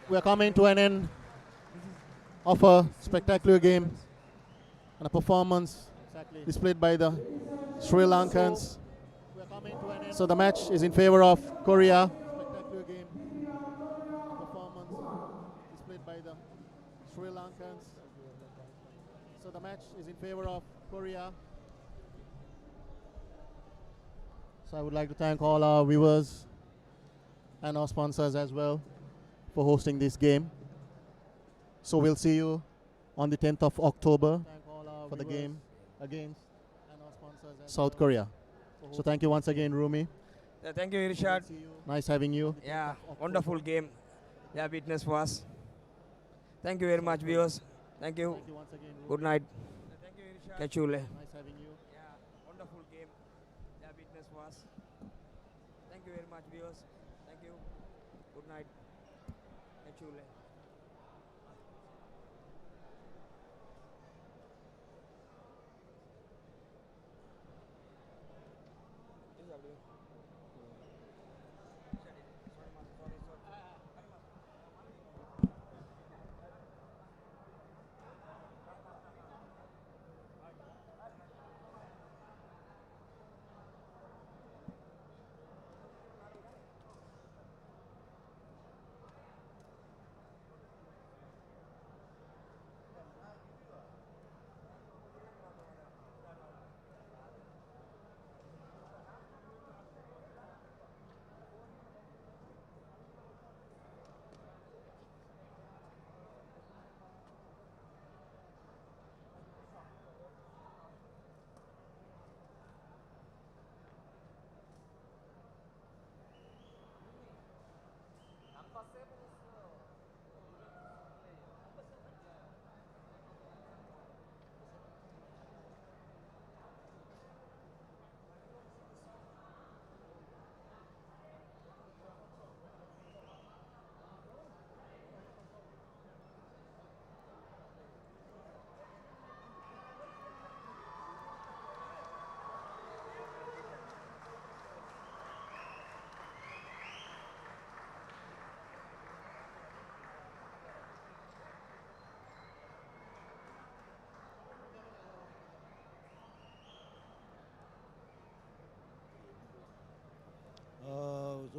we are coming to an end of a spectacular game and a performance displayed by the Sri Lankans. So the match is in favor of Korea. Spectacular game, performance displayed by the Sri Lankans. So the match is in favor of Korea. So I would like to thank all our viewers and our sponsors as well for hosting this game. So we'll see you on the 10th of October for the game against South Korea. So thank you once again, Rumi. Thank you, Irshad. Nice having you. Yeah, wonderful game. Yeah, witness for us. Thank you very much, viewers. Thank you. Thank you once again, Rumi. Good night. Thank you, Irshad. Catch you later. Nice having you. Yeah, wonderful game. Yeah, witness for us. Thank you very much, viewers. Thank you. Good night. Catch you later. Yes, Abdul.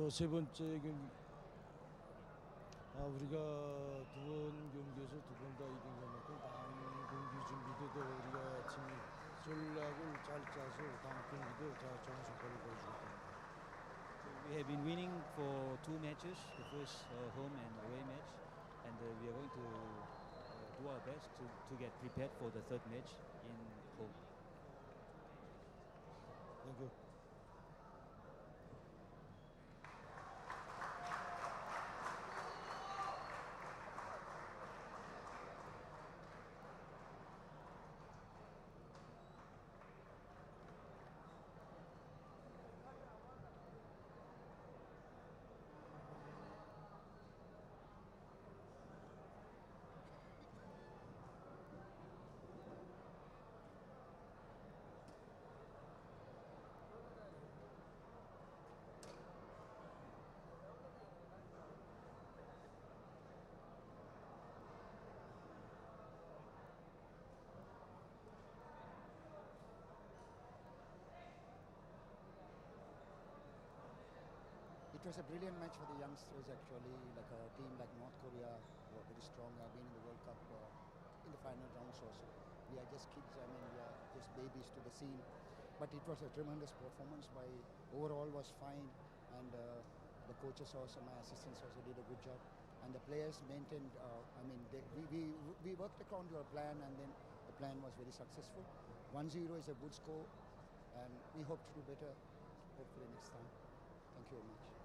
세 번째 경기 우리가 두 번 경기에서 두 번 다 이긴 것만큼 다음 경기 준비도 더 우리가 팀 전략을 잘 짜서 다음 경기도 좋은 성과를 보여주겠습니다. We have been winning for 2 matches, the first home and away match, and we are going to do our best to get prepared for the third match in home. Thank you. It was a brilliant match for the youngsters actually, like a team like North Korea who are very strong, have been in the World Cup in the final rounds also. We are just kids, I mean we are just babies to the scene. But it was a tremendous performance by, overall was fine, and the coaches also, my assistants also did a good job. And the players maintained, we worked according to our plan, and then the plan was very successful. 1-0 is a good score, and we hope to do better hopefully next time. Thank you very much.